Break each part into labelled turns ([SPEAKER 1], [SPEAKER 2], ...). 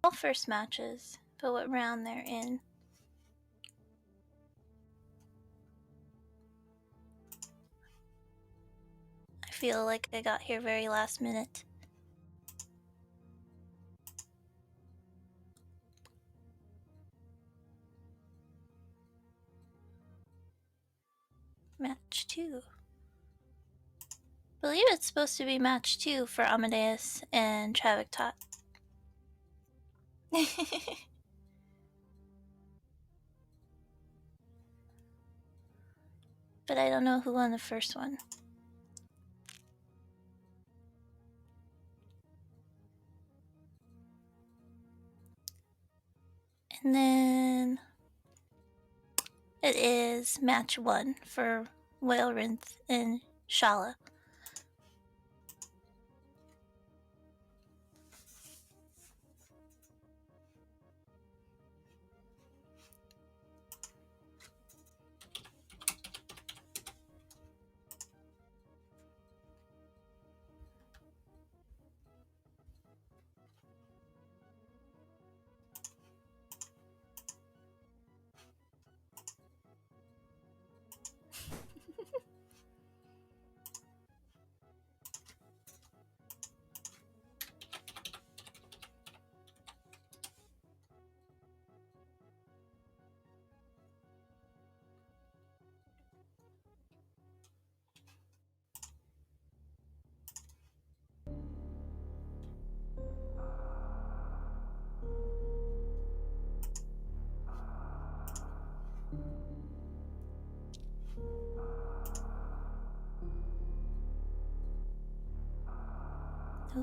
[SPEAKER 1] all first matches, but what round they're in. I feel like I got here very last minute. Match 2. I believe it's supposed to be match 2 for Amadeus and Traviktox. But I don't know who won the first one. And then it is match 1 for Whalerynth and Shala.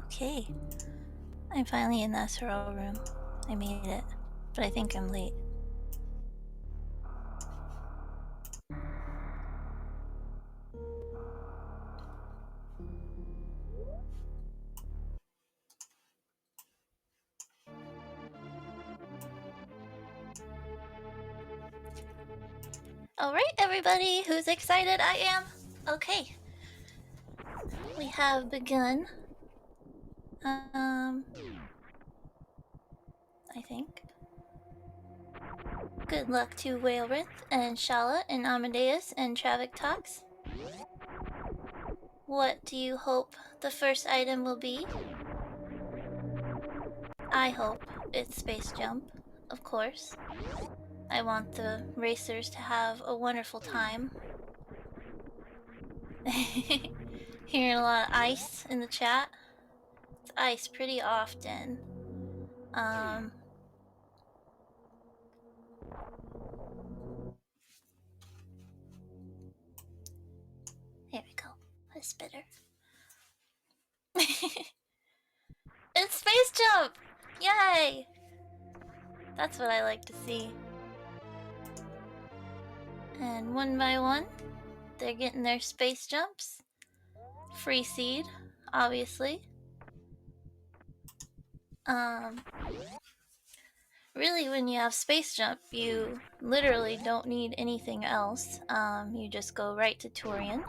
[SPEAKER 1] Okay. I'm finally in the SRO room. I made it, but I think I'm late. Alright, everybody, who's excited? I am. Okay. We have begun. I think. Good luck to Whalerynth and Shala and Amadeus and Traviktox. What do you hope the first item will be? I hope it's Space Jump, of course. I want the racers to have a wonderful time. Hearing a lot of ice in the chat. It's ice pretty often. Here we go. That's better. It's Space Jump! Yay! That's what I like to see. And one by one, they're getting their space jumps. Free seed, obviously. Really, when you have space jump, you literally don't need anything else. You just go right to Turian.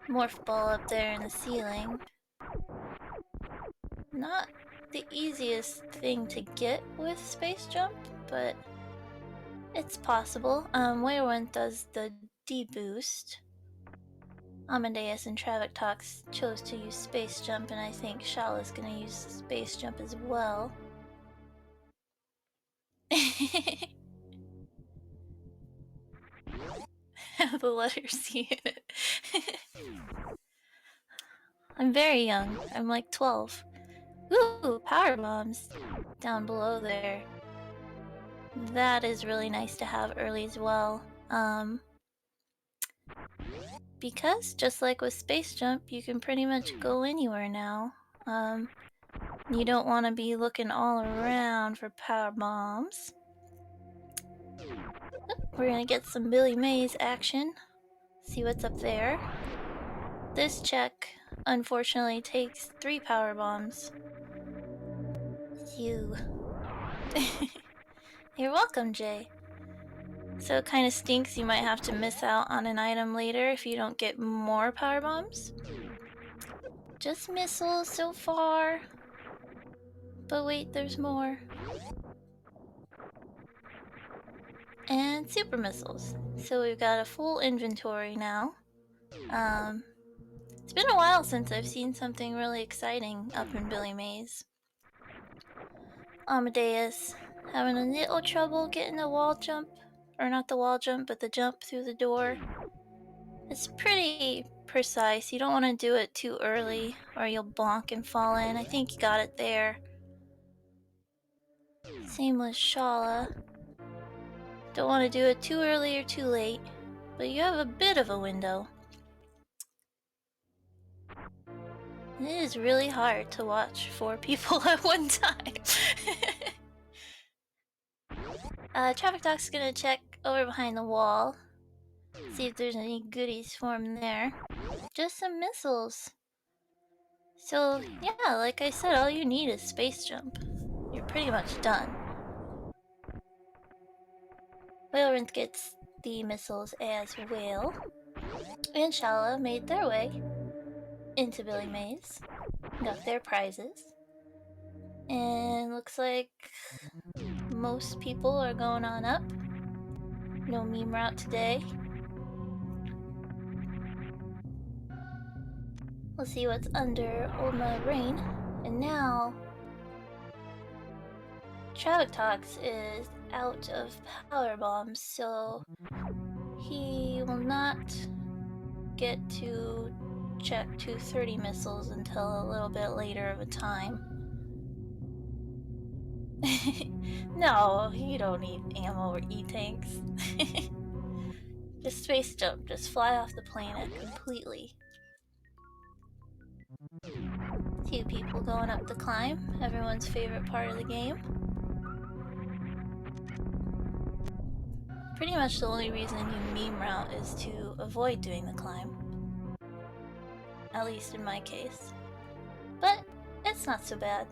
[SPEAKER 1] Morph ball up there in the ceiling. Not the easiest thing to get with space jump, but it's possible. Whalerynth does the D-boost. Amadeus and Traviktox chose to use space jump, and I think Shala's gonna use space jump as well. Have the letter C in it. I'm very young. I'm like 12. Ooh, power bombs down below there. That is really nice to have early as well. Because just like with space jump, you can pretty much go anywhere now. You don't want to be looking all around for power bombs. We're gonna get some Billy Mays action. See what's up there. This check, unfortunately, takes 3 power bombs. You. You're welcome, Jay. So it kind of stinks you might have to miss out on an item later if you don't get more power bombs. Just missiles so far. But wait, there's more. And super missiles. So we've got a full inventory now. It's been a while since I've seen something really exciting up in Billy Mays. Amadeus having a little trouble getting the wall jump, or not the wall jump, but the jump through the door. It's pretty precise. You don't want to do it too early or you'll bonk and fall in. I think you got it there. Same with Shala. Don't want to do it too early or too late, but you have a bit of a window. It is really hard to watch 4 people at one time. Traviktox is gonna check over behind the wall, see if there's any goodies for him there. Just some missiles. So yeah, like I said, all you need is space jump. You're pretty much done. Whalerynth gets the missiles as well. And Shala made their way into Billy Mays. Got their prizes. And looks like most people are going on up. No meme route today. We'll see what's under Old Mother Rain. And now Traviktox is out of power bombs, so he will not get to check 230 missiles until a little bit later of a time. No, you don't need ammo or E-tanks. Just space jump, just fly off the planet completely. 2 people going up the climb, everyone's favorite part of the game. Pretty much the only reason you meme route is to avoid doing the climb. At least in my case. But it's not so bad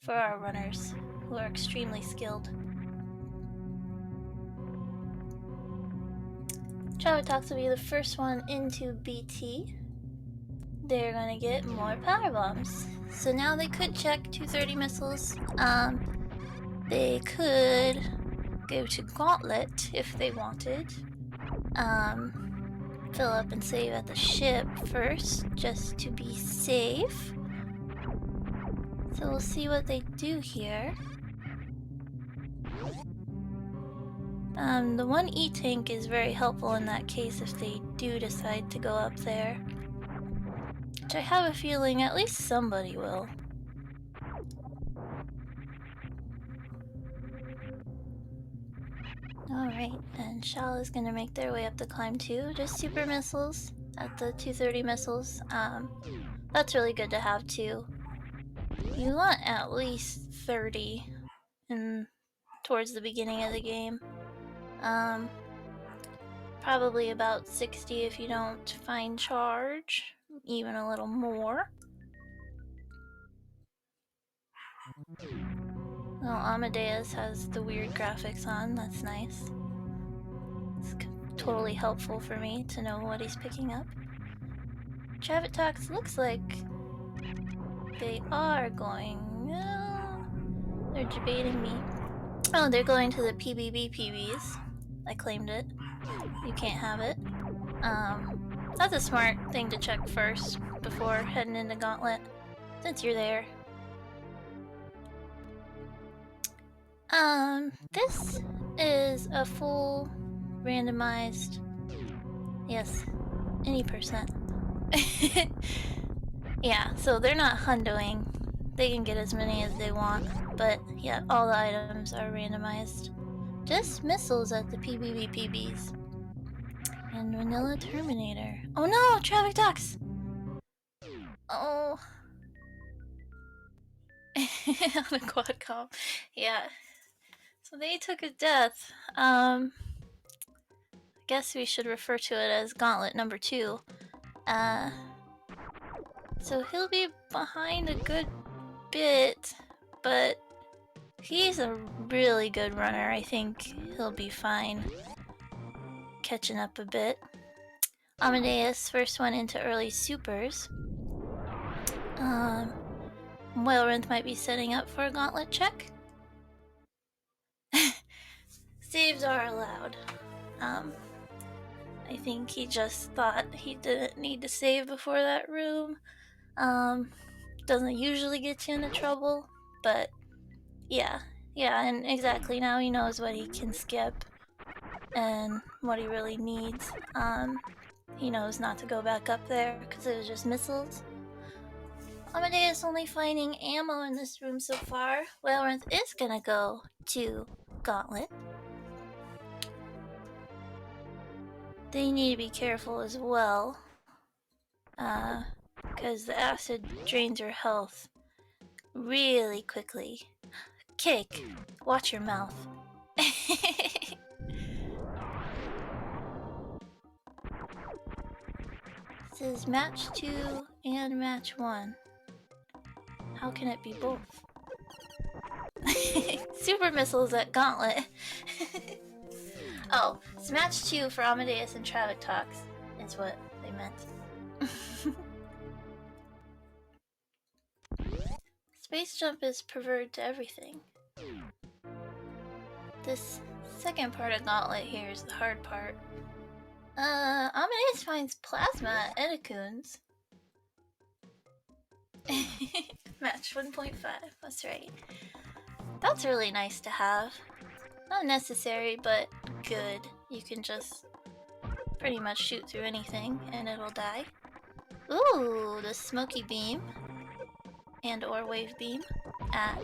[SPEAKER 1] for our runners, who are extremely skilled. Traviktox will be the first one into BT. They're gonna get more power bombs. So now they could check 230 missiles. They could go to Gauntlet if they wanted. Fill up and save at the ship first, just to be safe. So we'll see what they do here. The one E-tank is very helpful in that case if they do decide to go up there. Which I have a feeling at least somebody will. Alright, and Shala's gonna make their way up the climb too. Just super missiles at the 230 missiles. That's really good to have too. You want at least 30 towards the beginning of the game. Probably about 60 if you don't find charge. Even a little more. Well, Amadeus has the weird graphics on, that's nice. It's totally helpful for me to know what he's picking up. Traviktox looks like they are going... they're debating me. Oh, they're going to the PBs. I claimed it. You can't have it. That's a smart thing to check first before heading into Gauntlet, since you're there. This is a full randomized, yes, any percent. Yeah, so they're not hundoing. They can get as many as they want, but yeah, all the items are randomized. Just missiles at the PBs. And Vanilla Terminator. Oh no, Traviktox! Oh. On a quad comp. Yeah. So they took a death. I guess we should refer to it as Gauntlet number 2. So he'll be behind a good bit, but he's a really good runner. I think he'll be fine catching up a bit. Amadeus, first one into early supers. Whalerynth might be setting up for a gauntlet check. Saves are allowed. I think he just thought he didn't need to save before that room. Doesn't usually get you into trouble, but yeah, and exactly now he knows what he can skip and what he really needs. He knows not to go back up there because it was just missiles. Amadeus only finding ammo in this room so far. Whalerynth is gonna go to Gauntlet. They need to be careful as well, because the acid drains your health really quickly. Cake, watch your mouth. This is match 2 and match 1. How can it be both? Super missiles at Gauntlet. Oh, it's match 2 for Amadeus and Traviktox, is what they meant. Space jump is preferred to everything. This second part of Gauntlet here is the hard part. Amadeus finds plasma at Edekun's. Match 1.5, that's right. That's really nice to have. Not necessary, but good. You can just pretty much shoot through anything and it'll die. Ooh, the smoky beam and or wave beam at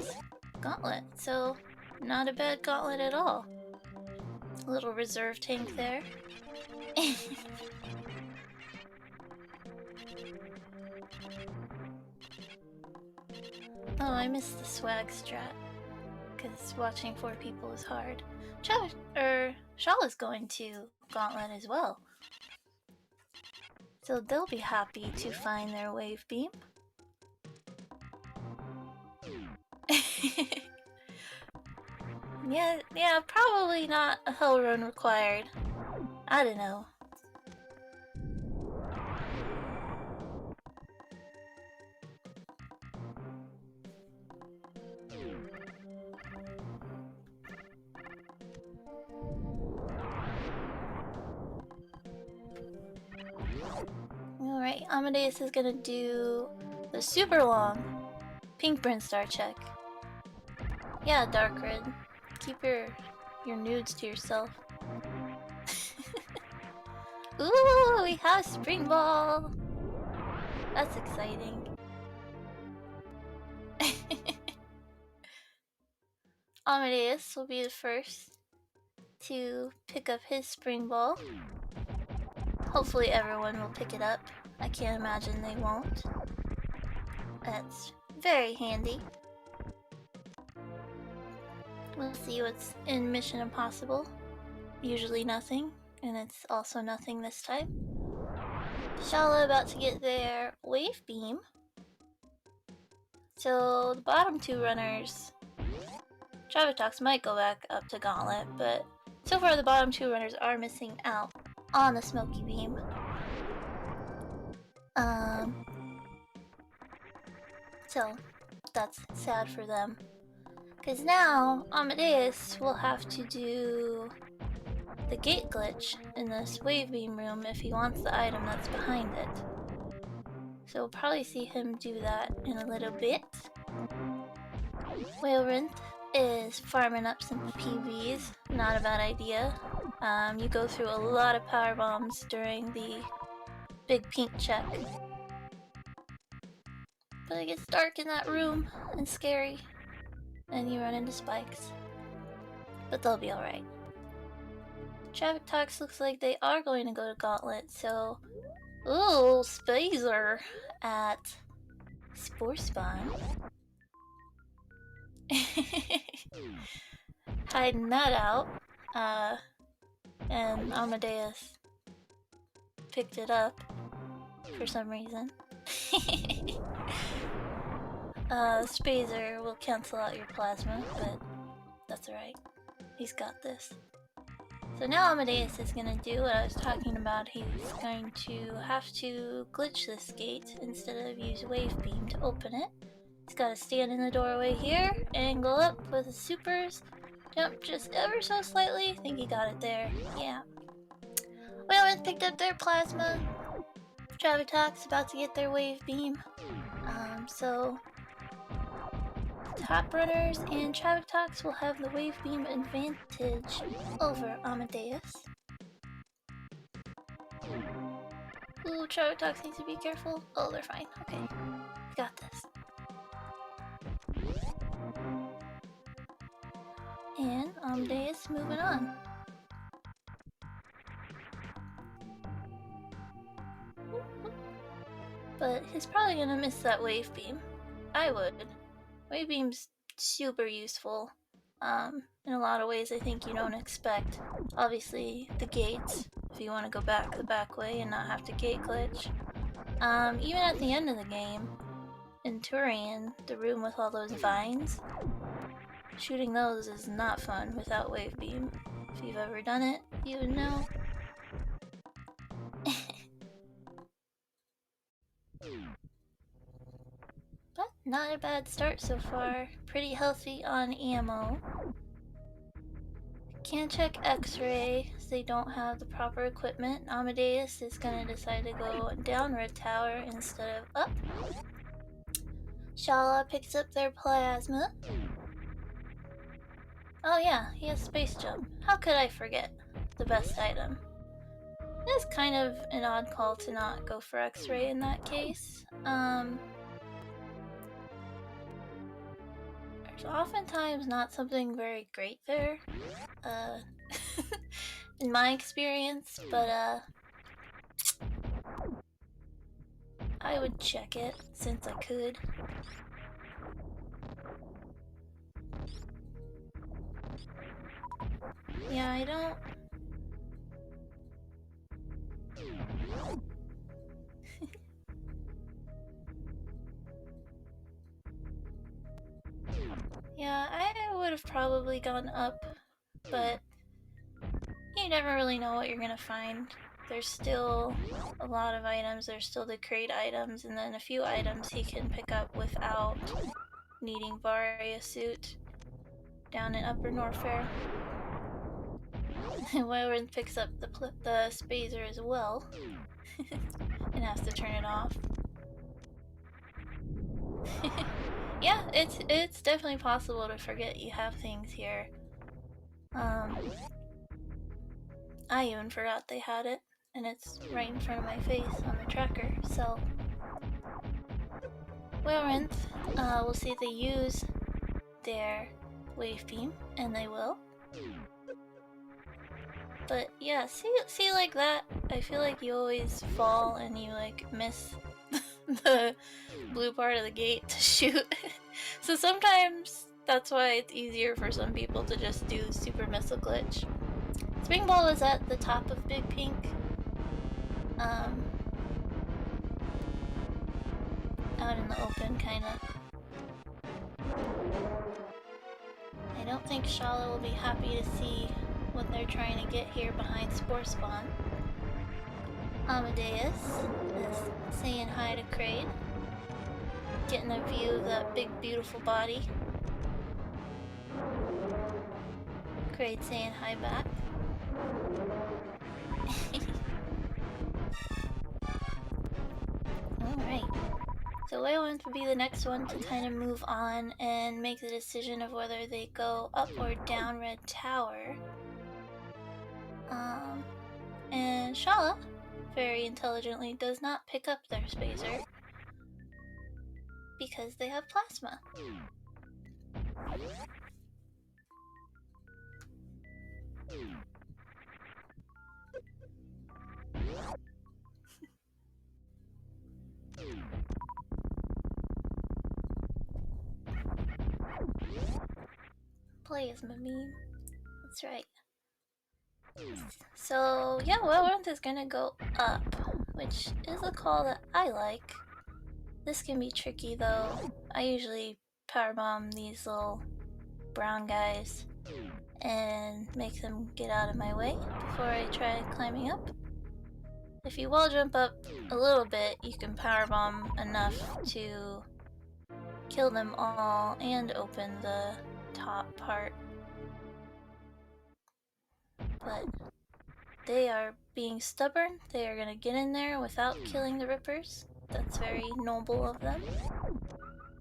[SPEAKER 1] Gauntlet. So not a bad Gauntlet at all. A little reserve tank there. Oh, I missed the swag strat. Because watching 4 people is hard. Shala's going to Gauntlet as well. So they'll be happy to find their wave beam. yeah, probably not a hell run required. I don't know. Alright, Amadeus is gonna do the super long pink Brinstar check. Yeah, Dark Red. Keep your nudes to yourself. Ooh, we have Spring Ball! That's exciting. Amadeus will be the first to pick up his Spring Ball. Hopefully everyone will pick it up. I can't imagine they won't. That's very handy. We'll see what's in Mission Impossible. Usually nothing, and it's also nothing this time. Shala about to get their wave beam. So the bottom 2 runners, Traviktox might go back up to Gauntlet, but so far the bottom 2 runners are missing out on the smoky beam. So that's sad for them. Because now Amadeus will have to do the gate glitch in this wave beam room if he wants the item that's behind it. So we'll probably see him do that in a little bit. Whalerynth is farming up some PVs. Not a bad idea. You go through a lot of power bombs during the big pink check. But it gets dark in that room and scary. And you run into spikes. But they'll be alright. Traviktox looks like they are going to go to Gauntlet, so... Ooh, Spazer at Spore Spawn. Hiding that out. And Amadeus picked it up for some reason. Spazer will cancel out your plasma, but that's alright. He's got this. So now Amadeus is gonna do what I was talking about. He's going to have to glitch this gate instead of use wave beam to open it. He's gotta stand in the doorway here, angle up with his supers, jump just ever so slightly. Think he got it there. Yeah. Whalerynth picked up their plasma. Traviktox about to get their wave beam. So top runners and Traviktox will have the wave beam advantage over Amadeus. Ooh, Traviktox needs to be careful. Oh, they're fine. Okay. Got this. And Amadeus moving on. But he's probably gonna miss that wave beam. I would. Wave beam's super useful. In a lot of ways I think you don't expect. Obviously, the gates, if you want to go back the back way and not have to gate glitch. Even at the end of the game, in Turian, the room with all those vines, shooting those is not fun without wave beam. If you've ever done it, you would know. But not a bad start so far. Pretty healthy on ammo. Can't check X-ray, as they don't have the proper equipment. Amadeus is gonna decide to go down Red Tower instead of up. Shala picks up their plasma. Oh yeah, he has space jump. How could I forget? The best item. It is kind of an odd call to not go for X-ray in that case. There's oftentimes not something very great there. In my experience, but I would check it since I could. Yeah, I don't. Yeah, I would have probably gone up, but you never really know what you're gonna find. There's still a lot of items, there's still the crate items, and then a few items he can pick up without needing Varia suit down in Upper Norfair. Whalerynth picks up the spazer as well and has to turn it off. Yeah, it's definitely possible to forget you have things here. I even forgot they had it, and it's right in front of my face on the tracker, so... Whalerynth, we'll see if they use their wave beam, and they will. But yeah, see like that? I feel like you always fall and you like miss the blue part of the gate to shoot. So sometimes that's why it's easier for some people to just do super missile glitch. Spring Ball is at the top of Big Pink. Out in the open, kinda. I don't think Shala will be happy to see what they're trying to get here behind Spore Spawn. Amadeus is saying hi to Kraid. Getting a view of that big, beautiful body. Kraid saying hi back. Alright. So Whalerynth would be the next one to kind of move on and make the decision of whether they go up or down Red Tower. And Shala, very intelligently, does not pick up their spazer because they have plasma. Plasma meme. That's right. So yeah, Whalerynth is gonna go up, which is a call that I like. This can be tricky though. I usually powerbomb these little brown guys and make them get out of my way before I try climbing up. If you wall jump up a little bit, you can powerbomb enough to kill them all and open the top part. But they are being stubborn. They are gonna get in there without killing the Rippers. That's very noble of them.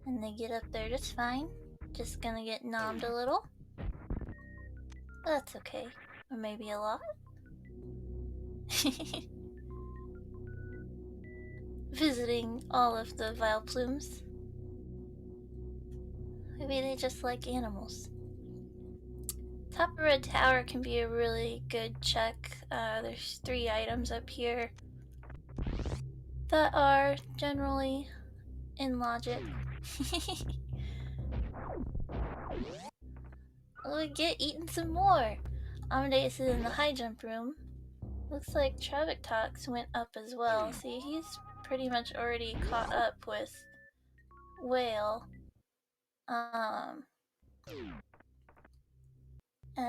[SPEAKER 1] And they get up there just fine. Just gonna get nommed a little. That's okay. Or maybe a lot. Visiting all of the vile plumes. Maybe they just like animals. Top of Red Tower can be a really good check. There's 3 items up here that are generally in logic. We get eaten some more. Amadeus is in the high jump room. Looks like Traviktox went up as well. See, he's pretty much already caught up with Whale. And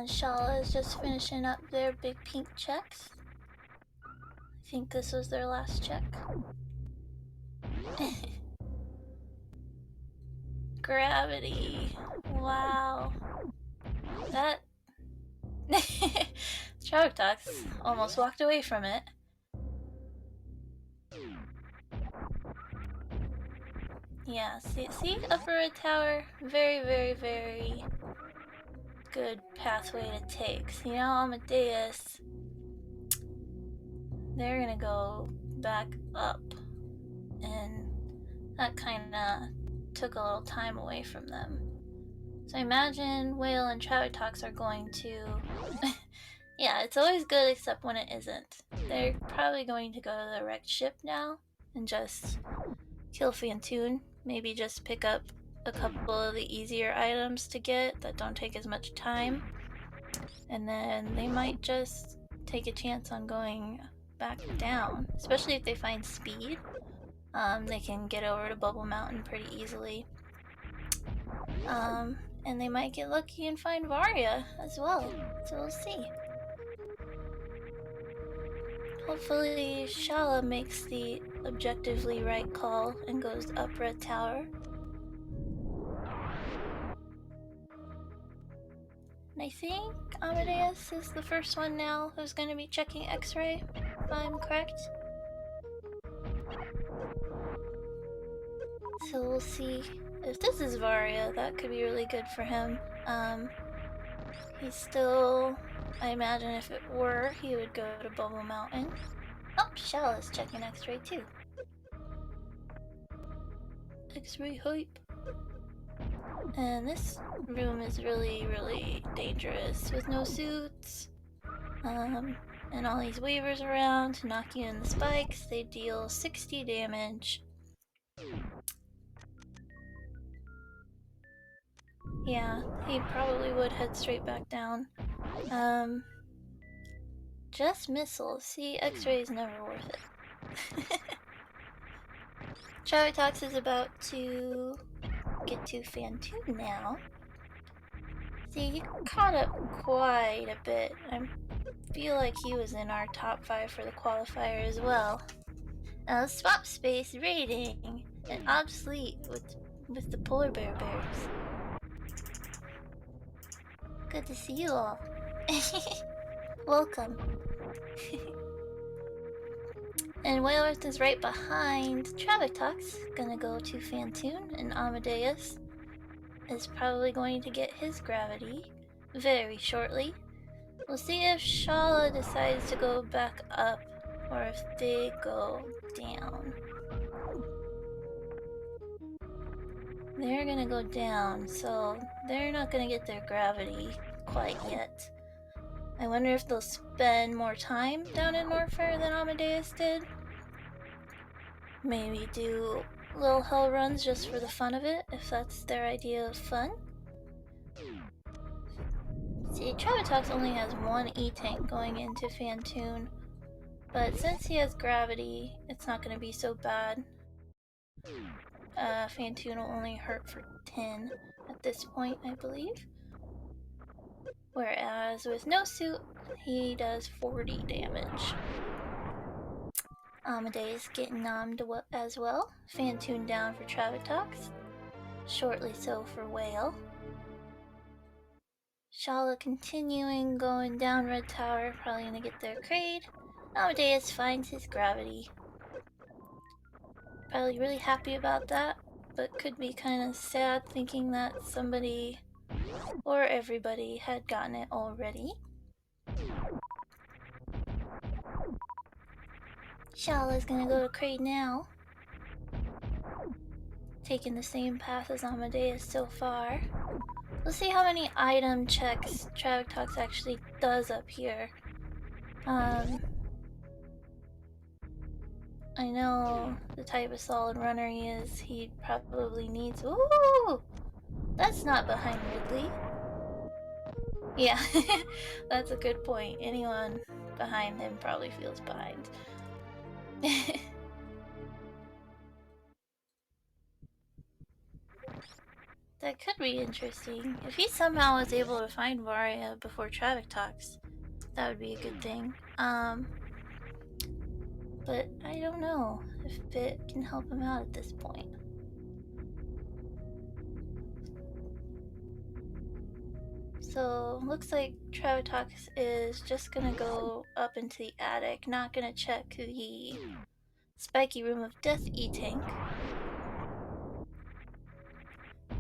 [SPEAKER 1] Shala is just finishing up their big pink checks. I think this was their last check. Gravity. Wow. That... Traviktox almost walked away from it. Yeah, see? Upper Red Tower, very, very, very good pathway to take. So, you know, Amadeus, they're gonna go back up. And that kinda took a little time away from them. So I imagine Whale and Traviktox are going to... Yeah, it's always good except when it isn't. They're probably going to go to the wrecked ship now and just kill Phantoon. Maybe just pick up a couple of the easier items to get that don't take as much time. And then they might just take a chance on going back down, especially if they find speed. They can get over to Bubble Mountain pretty easily. And they might get lucky and find Varia as well, so we'll see. Hopefully Shala makes the objectively right call and goes up Red Tower. And I think Amadeus is the first one now who's going to be checking X-ray, if I'm correct. So we'll see. If this is Varia, that could be really good for him. He's still... I imagine if it were, he would go to Bubble Mountain. Oh, Shala's checking X-ray too. X-ray hype. And this room is really, really dangerous with no suits. And all these waivers around to knock you in the spikes. They deal 60 damage. Yeah, he probably would head straight back down. Just missiles. See, X-ray is never worth it. Traviktox is about to get to Phantoon now. See, he caught up quite a bit. I feel like he was in our top 5 for the qualifier as well. Swap space rating and obsolete with the polar bears. Good to see you all. Welcome. And Whalerynth is right behind Traviktox, gonna go to Phantoon, and Amadeus is probably going to get his gravity very shortly. We'll see if Shala decides to go back up or if they go down. They're gonna go down, so they're not gonna get their gravity quite yet. I wonder if they'll spend more time down in Norfair than Amadeus did. Maybe do little hell runs just for the fun of it, if that's their idea of fun. See, Traviktox only has 1 E-tank going into Phantoon, but since he has gravity, it's not going to be so bad. Phantoon will only hurt for 10 at this point, I believe. Whereas with no suit, he does 40 damage. Amadeus getting nommed as well. Phantoon down for Traviktox. shortly so for Whale. Shala continuing going down Red Tower, probably gonna get their Kraid. Amadeus finds his gravity. Probably really happy about that, but could be kind of sad thinking that somebody or everybody had gotten it already. Shala's gonna go to Kraid now. Taking the same path as Amadeus so far. Let's see how many item checks Traviktox actually does up here. I know the type of solid runner he is. He probably needs. Ooh! That's not behind Ridley. Yeah, that's a good point. Anyone behind him probably feels behind. That could be interesting. If he somehow was able to find Varia before Traviktox, that would be a good thing. But I don't know if it can help him out at this point. So, looks like Traviktox is just gonna go up into the attic, not gonna check the spiky room of death E-tank.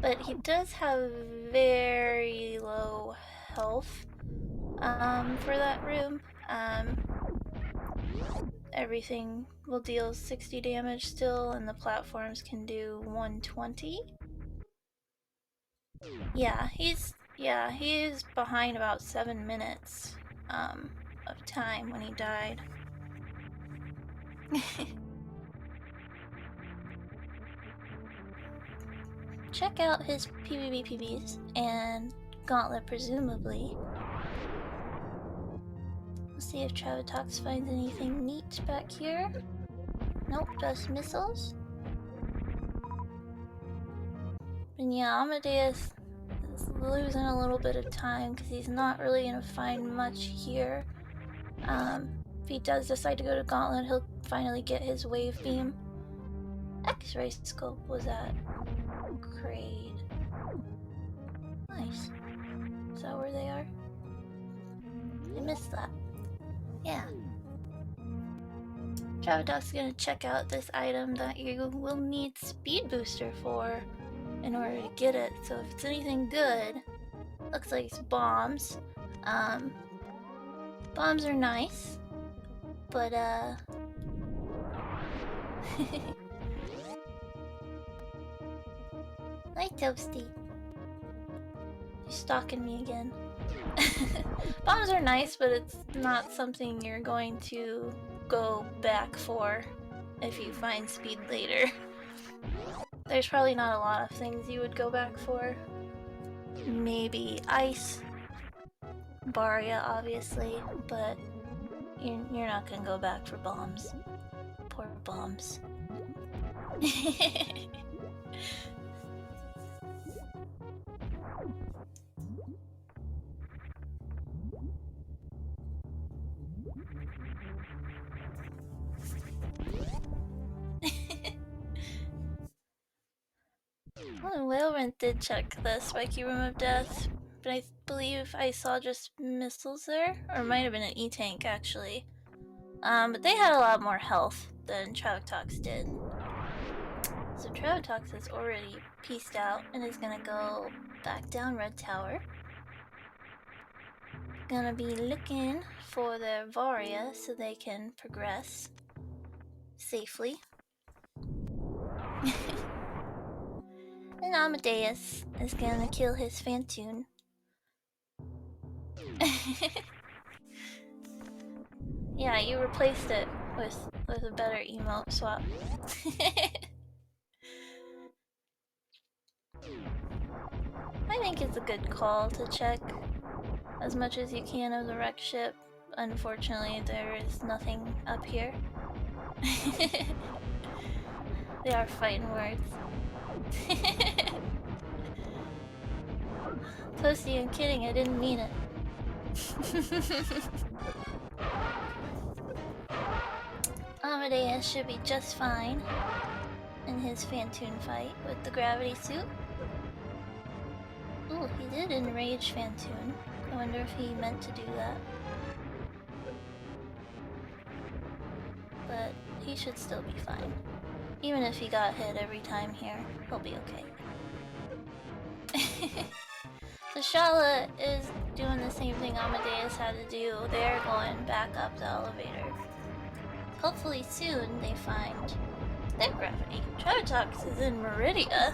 [SPEAKER 1] But he does have very low health for that room. Everything will deal 60 damage still, and the platforms can do 120. Yeah, he's behind about 7 minutes of time when he died. Check out his PvPs and Gauntlet, presumably. Let's see if Traviktox finds anything neat back here. Nope, just missiles. And yeah, Amadeus is losing a little bit of time because he's not really gonna find much here. If he does decide to go to Gauntlet, he'll finally get his wave beam. X-ray scope was at Kraid. Nice. Is that where they are? I missed that. Yeah. Traviktox is gonna check out this item that you will need speed booster for in order to get it. So if it's anything good, looks like it's bombs. Bombs are nice, but Hi Toasty. You're stalking me again. Bombs are nice, but it's not something you're going to go back for if you find speed later. There's probably not a lot of things you would go back for. Maybe ice. Baria, obviously, but you're not gonna go back for bombs. Poor bombs. Well, Whalerynth did check the spiky room of death, but I believe I saw just missiles there, or it might have been an E-tank actually. But they had a lot more health than Traviktox did. So Traviktox is already pieced out and is gonna go back down Red Tower. Gonna be looking for their Varia so they can progress safely. And Amadeus is gonna kill his Phantoon. Yeah, you replaced it with a better emote swap. I think it's a good call to check as much as you can of the wreck ship. Unfortunately, there is nothing up here. They are fighting words. Toasty, I'm kidding, I didn't mean it. Amadeus should be just fine in his Phantoon fight with the gravity suit. Ooh, he did enrage Fantoon. I wonder if he meant to do that. But he should still be fine. Even if he got hit every time here, he'll be okay. So Shala is doing the same thing Amadeus had to do. They're going back up the elevator. Hopefully soon they find their gravity. Traviktox is in Meridia.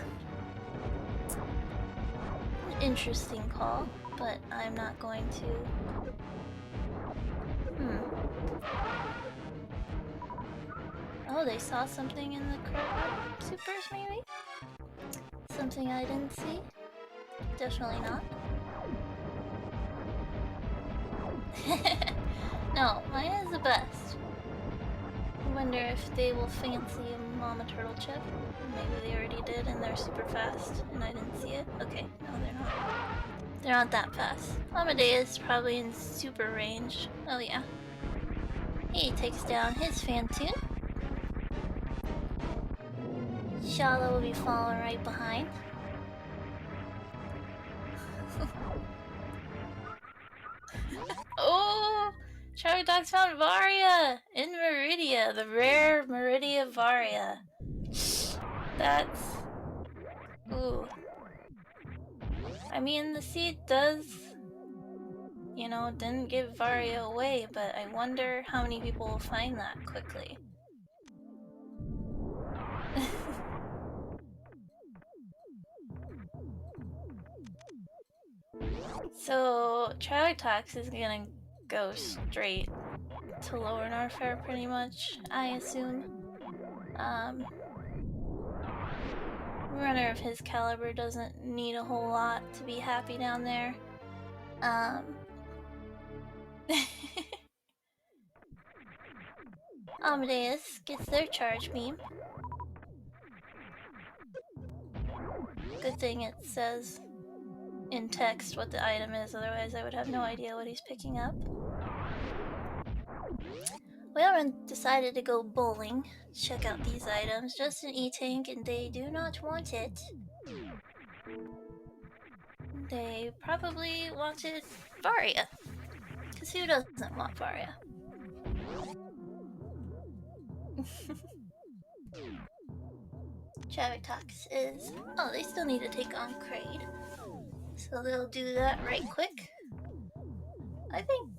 [SPEAKER 1] An interesting call, but I'm not going to... Oh, they saw something in the crowd supers, maybe? Something I didn't see? Definitely not. No, mine is the best. I wonder if they will fancy a Mama Turtle chip. Maybe they already did and they're super fast and I didn't see it. Okay, no they're not. They're not that fast. Amadeus is probably in super range. Oh yeah. He takes down his Fantoon. Shala will be following right behind. Oh! Traviktox found Varia in Meridia, the rare Meridia Varia. That's... Ooh. I mean, the seed does, you know, didn't give Varia away, but I wonder how many people will find that quickly. So, Traviktox is gonna go straight to lower Norfair pretty much, I assume. Runner of his caliber doesn't need a whole lot to be happy down there. Amadeus gets their charge beam. Good thing it says in text what the item is, otherwise I would have no idea what he's picking up. Whalerynth decided to go bowling. Check out these items. Just an E-tank and they do not want it. They probably wanted Varia. Because who doesn't want Varia? Traviktox is... Oh, they still need to take on Kraid. So they'll do that right quick. I think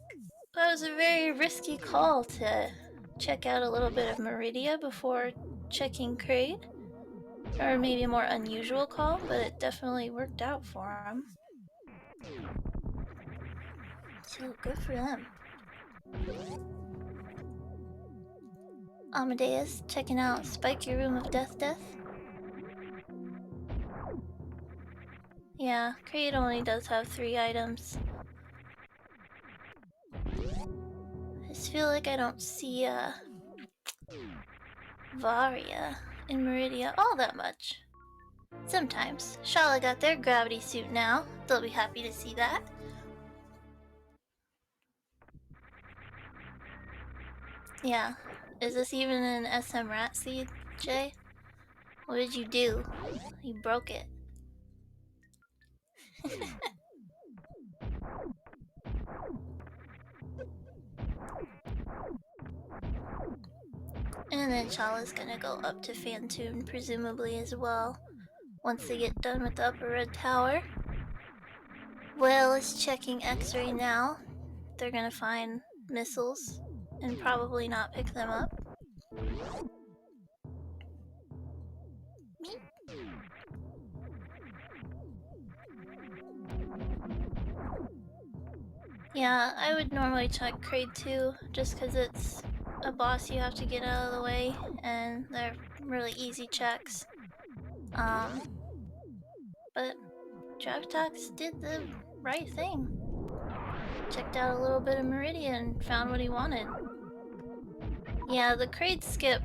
[SPEAKER 1] that was a very risky call to check out a little bit of Meridia before checking Kraid. Or maybe a more unusual call, but it definitely worked out for him. So good for them. Amadeus checking out Spike Your Room of Death. Yeah, Kraid only does have 3 items. I just feel like I don't see Varia in Meridia all that much. Sometimes. Shala got their gravity suit now. They'll be happy to see that. Yeah. Is this even an SMRAT seed, Jay? What did you do? You broke it. And then Shala's gonna go up to Fantoon, presumably as well, once they get done with the upper red tower. Whale is checking X-ray now. They're gonna find missiles and probably not pick them up. Meep. Yeah, I would normally check Kraid too, just because it's a boss you have to get out of the way, and they're really easy checks. But Traviktox did the right thing. Checked out a little bit of Meridian and found what he wanted. Yeah, the Kraid skip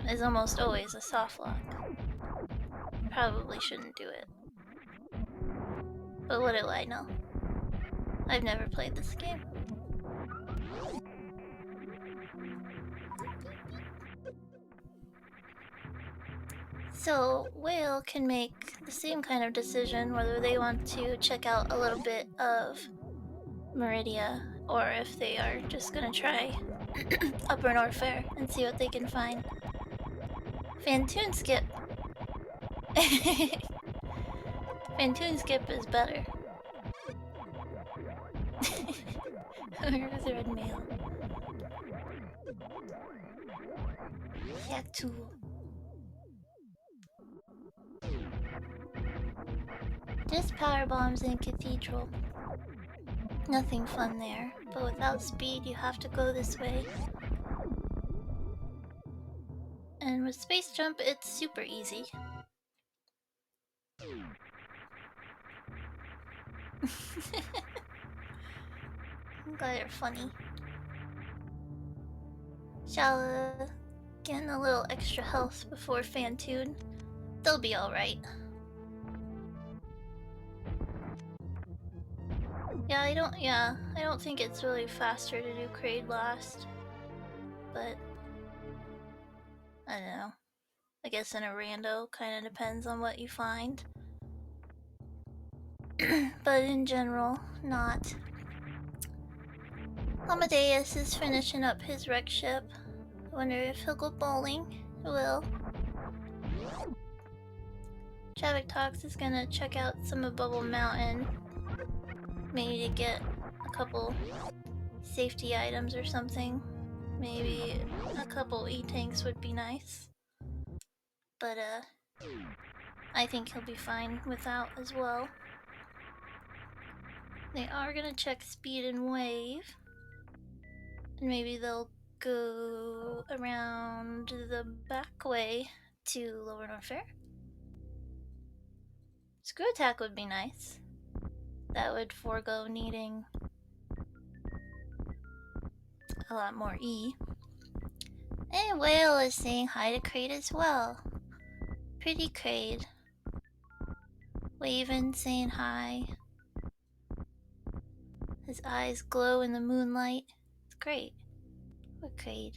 [SPEAKER 1] is almost always a soft lock. Probably shouldn't do it. But what do I know? I've never played this game. So, Whale can make the same kind of decision whether they want to check out a little bit of Meridia or if they are just gonna try Upper North Fair and see what they can find. Fantoon Skip. Fantoon Skip is better. Where's the red mail? Yeah, too. Just power bombs in Cathedral. Nothing fun there, but without speed, you have to go this way. And with Space Jump, it's super easy. I'm glad you're funny. Shala getting a little extra health before Fantoon. They'll be alright. I don't think it's really faster to do Kraid last. But I don't know. I guess in a rando kinda depends on what you find. But in general, not. Amadeus is finishing up his wreck ship. I wonder if he'll go bowling. He will. Traviktox is gonna check out some of Bubble Mountain. Maybe to get a couple safety items or something. Maybe a couple E-tanks would be nice. But I think he'll be fine without as well. They are gonna check speed and wave. And maybe they'll go around the back way to Lower North Fair. Screw attack would be nice. That would forego needing a lot more E. And Whale is saying hi to Kraid as well. Pretty Kraid. Waving, saying hi. His eyes glow in the moonlight. It's great. What Kraid?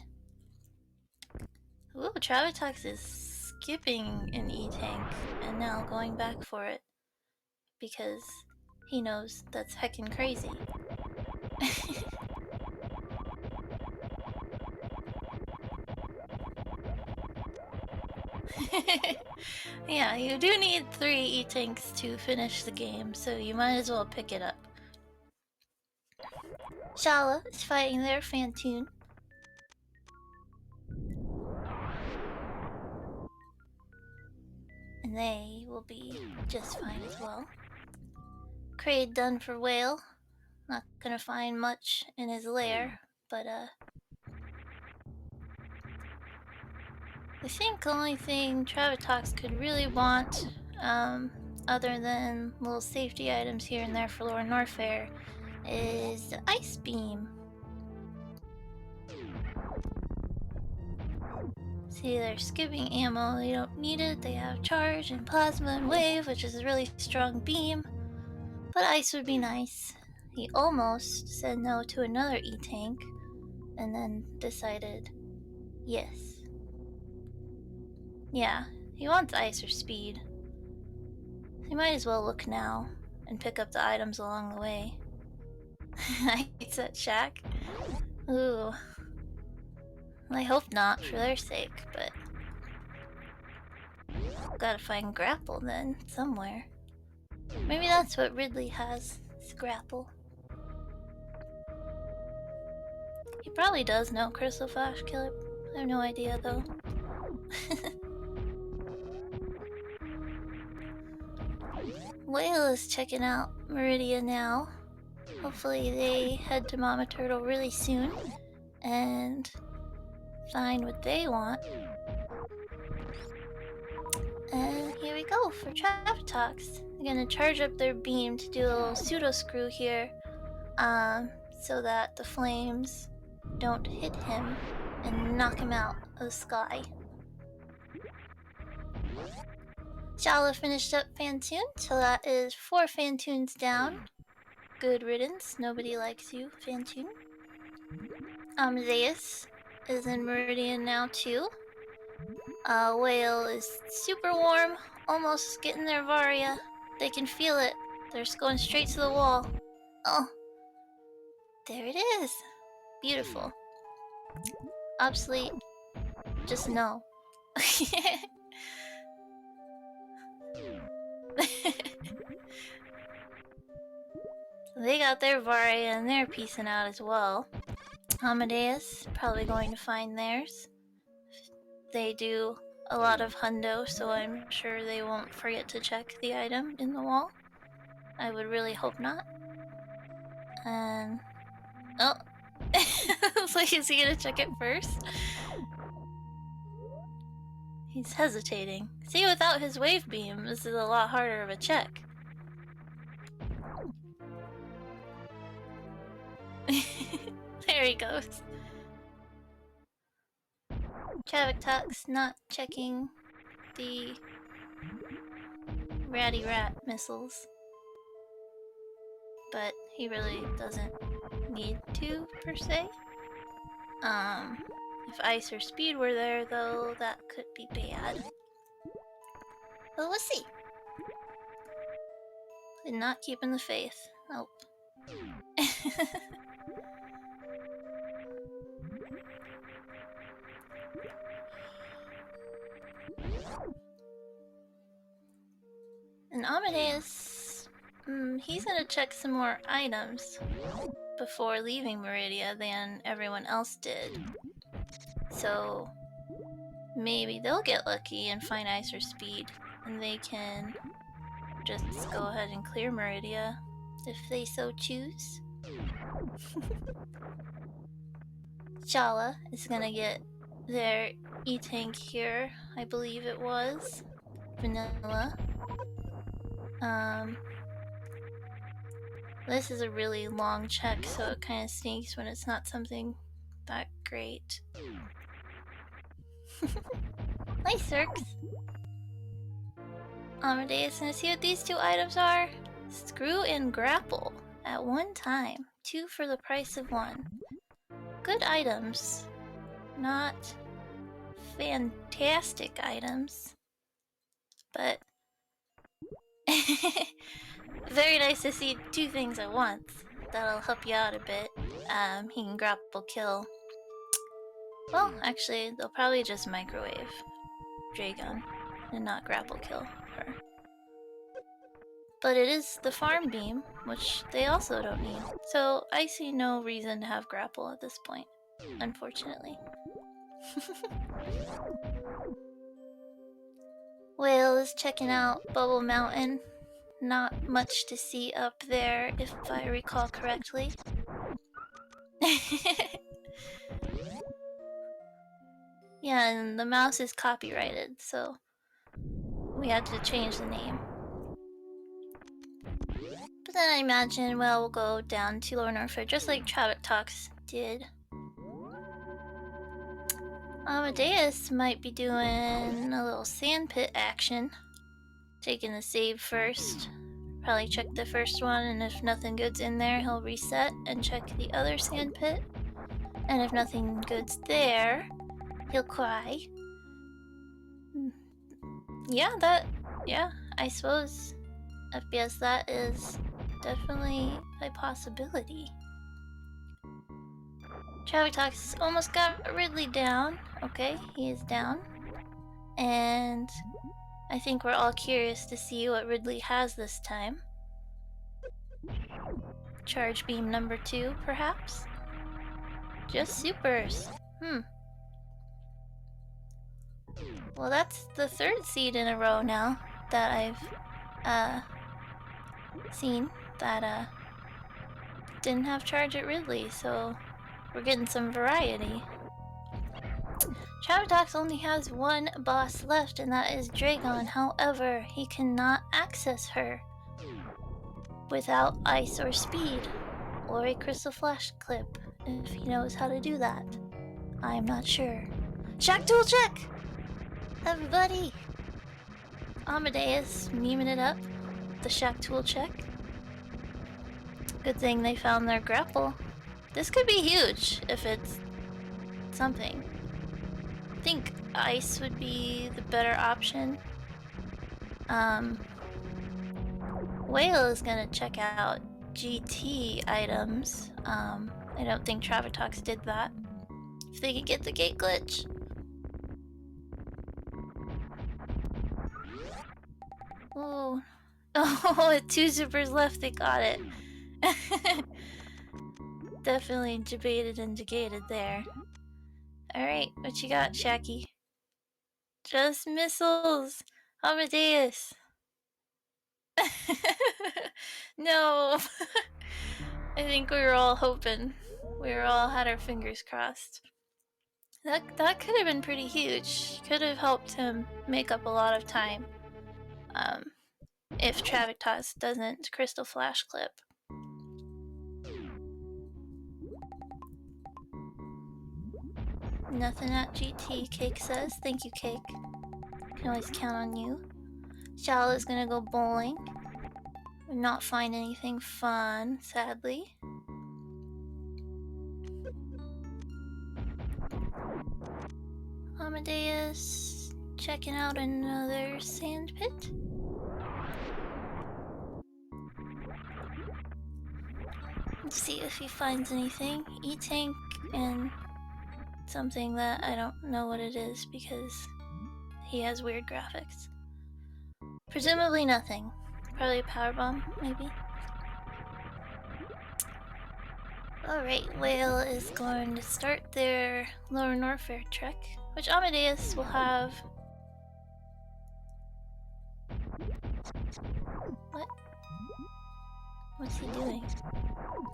[SPEAKER 1] Ooh, Traviktox is skipping an E-tank and now going back for it. Because he knows that's heckin' crazy. Yeah, you do need 3 E-tanks to finish the game, so you might as well pick it up. Shala is fighting their Fantoon. And they will be just fine as well. Kraid done for Whale. Not gonna find much in his lair, but I think the only thing Traviktox could really want, other than little safety items here and there for Lower North Fair, is the Ice Beam. See, they're skipping ammo, they don't need it, they have Charge and Plasma and Wave, which is a really strong beam, but Ice would be nice. He almost said no to another E-tank, and then decided yes. Yeah, he wants Ice or Speed. He might as well look now and pick up the items along the way. I said Shack. Ooh. I hope not for their sake, but gotta find Grapple then, somewhere. Maybe that's what Ridley has, is Grapple. He probably does know Crystal Flash Killer. I have no idea though. Whale is checking out Meridia now. Hopefully they head to Mama Turtle really soon and find what they want. And here we go for Traviktox. They're gonna charge up their beam to do a little pseudo screw here, so that the flames don't hit him and knock him out of the sky. Shala finished up Fantoon, so that is 4 Fantoons down. Good riddance, nobody likes you, Fantoon. Amadeus is in Meridian now too. Whale is super warm, almost getting their Varia. They can feel it. They're just going straight to the wall. Oh, there it is. Beautiful. Obsolete. Just no. They got their Varia and they're piecing out as well. Amadeus probably going to find theirs. They do a lot of hundo, so I'm sure they won't forget to check the item in the wall. I would really hope not. And oh, it's like, is he gonna check it first? He's hesitating. See, without his wave beam, this is a lot harder of a check. There he goes. Traviktox not checking the Ratty Rat missiles. But he really doesn't need to, per se. If ice or speed were there, though, that could be bad. But we'll see. Did not keeping the faith. Nope. And Amadeus, he's gonna check some more items before leaving Meridia than everyone else did. So maybe they'll get lucky and find ice or speed, and they can just go ahead and clear Meridia if they so choose. Shala is gonna get their E-Tank here, I believe it was. Vanilla. This is a really long check, so it kind of sneaks when it's not something that great. Nice, Cirques. Amadeus, gonna see what these two items are? Screw and grapple at one time. 2 for the price of 1. Good items. Not fantastic items. But very nice to see 2 things at once. That'll help you out a bit. He can grapple kill. Well, actually, they'll probably just microwave Dragon and not grapple kill her. But it is the farm beam, which they also don't need. So I see no reason to have grapple at this point, unfortunately. Whale is checking out Bubble Mountain. Not much to see up there, if I recall correctly. Yeah, and the mouse is copyrighted, so we had to change the name. But then I imagine, well, we'll go down to Lower Northford, just like Traviktox did. Amadeus might be doing a little sandpit action. Taking the save first. Probably check the first one, and if nothing good's in there, he'll reset and check the other sandpit. And if nothing good's there, he'll cry. Yeah, I suppose FPS that is definitely a possibility. Traviktox almost got Ridley down. Okay, he is down. And I think we're all curious to see what Ridley has this time. Charge beam number 2, perhaps? Just supers. Well, that's the 3rd seed in a row now that I've seen that didn't have charge at Ridley, so we're getting some variety. Traviktox only has 1 boss left, and that is Dragon. However, he cannot access her without ice or speed, or a crystal flash clip, if he knows how to do that. I am not sure. Shack tool check! Everybody! Amadeus memeing it up. The shack tool check. Good thing they found their grapple. This could be huge if it's something. Think ice would be the better option. Whale is gonna check out GT items. I don't think Traviktox did that. If they could get the gate glitch. Oh. Oh, with 2 supers left, they got it. Definitely debated and negated there. Alright, what you got, Shacky? Just missiles! Amadeus! No! I think we were all hoping. We were all had our fingers crossed. That could have been pretty huge. Could have helped him make up a lot of time. If Traviktox doesn't Crystal Flash clip. Nothing at GT, Cake says. Thank you, Cake. Can always count on you. Shala's gonna go bowling. Not find anything fun, sadly. Amadeus checking out another sand pit. Let's see if he finds anything. E-tank and something that I don't know what it is because he has weird graphics. Presumably nothing. Probably a power bomb, maybe. Alright, Whale is going to start their Lower Norfair trek, which Amadeus will have. What? What's he doing?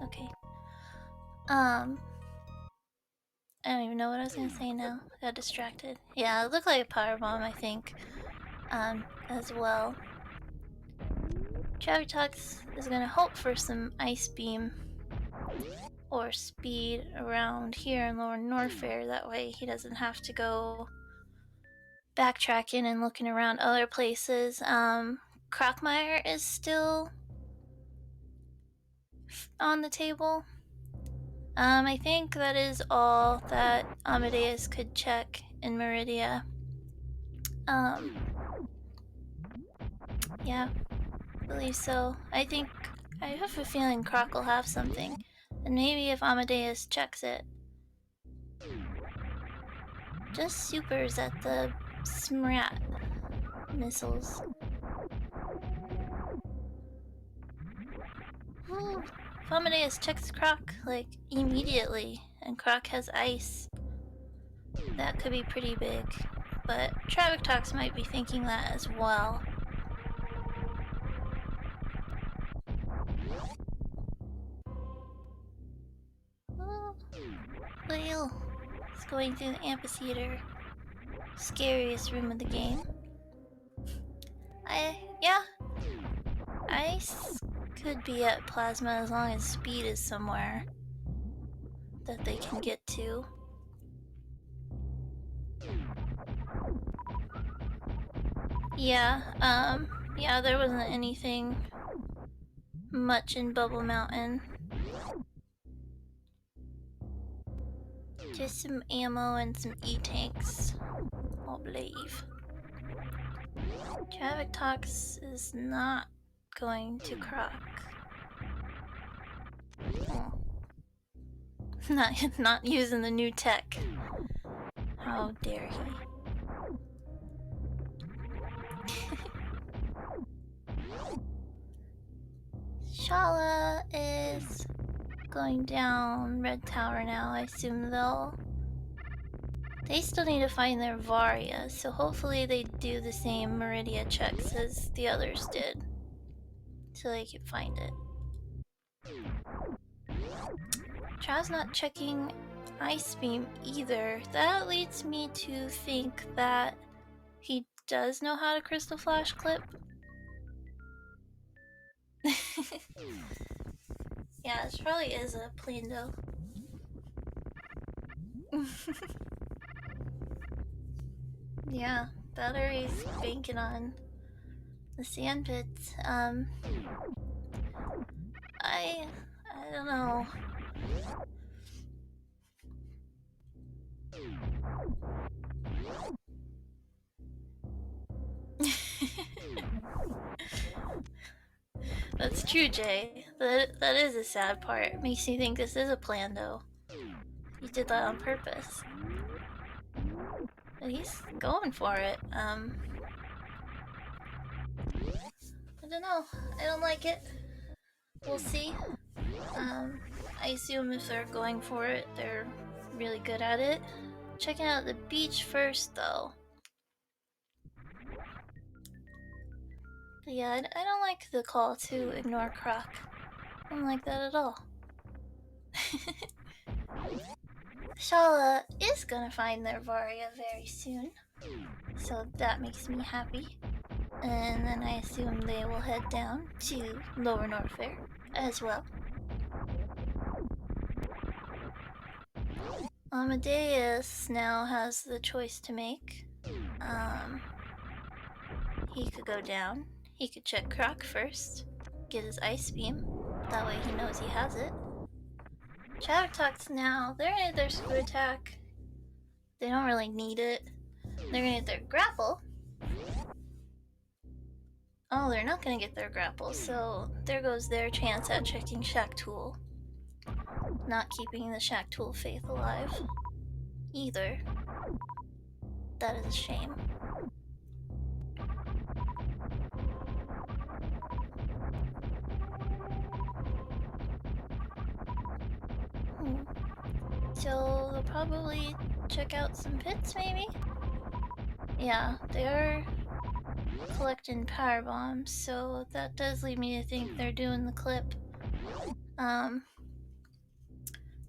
[SPEAKER 1] Okay. I don't even know what I was gonna say now. I got distracted. Yeah, it looked like a power bomb, I think. As well. Traviktox is gonna hope for some ice beam or speed around here in Lower Norfair. That way he doesn't have to go backtracking and looking around other places. Crockmire is still on the table. I think that is all that Amadeus could check in Meridia. Yeah, I believe so. I have a feeling Croc will have something. And maybe if Amadeus checks it. Just supers at the SMRAT missiles. Ooh. If Amadeus checks Croc, like, immediately, and Croc has ice, that could be pretty big. But Traviktox might be thinking that as well. Oh, Whale is going through the amphitheater. Scariest room of the game. Yeah. Ice could be at Plasma as long as speed is somewhere that they can get to. Yeah, there wasn't anything much in Bubble Mountain. Just some ammo and some E-tanks, I believe. Traviktox is not going to Croc. Oh. Not using the new tech. How dare he? Shala is going down Red Tower now. I assume they still need to find their Varia, so hopefully they do the same Meridia checks as the others did. So they can find it. Trav's not checking Ice Beam either. That leads me to think that he does know how to Crystal Flash clip. Yeah, this probably is a Plando. Yeah, battery's banking on the sand pits. I don't know. That's true, Jay. That is a sad part. Makes me think this is a plan, though. You did that on purpose. But he's going for it. I don't know. I don't like it. We'll see. I assume if they're going for it, they're really good at it. Checking out the beach first, though. But yeah, I don't like the call to ignore Croc. I don't like that at all. Shala is gonna find their Varia very soon, so that makes me happy. And then I assume they will head down to Lower Norfair as well. Amadeus now has the choice to make. He could go down. He could check Croc first, get his Ice Beam. That way he knows he has it. Traviktox now, they're gonna get their Screw Attack. They don't really need it. They're gonna get their Grapple. Oh, they're not gonna get their Grapple, so there goes their chance at checking Shack Tool. Not keeping the Shack Tool faith alive. Either. That is a shame. So they'll probably check out some pits, maybe? Yeah, they are collecting power bombs, so that does lead me to think they're doing the clip.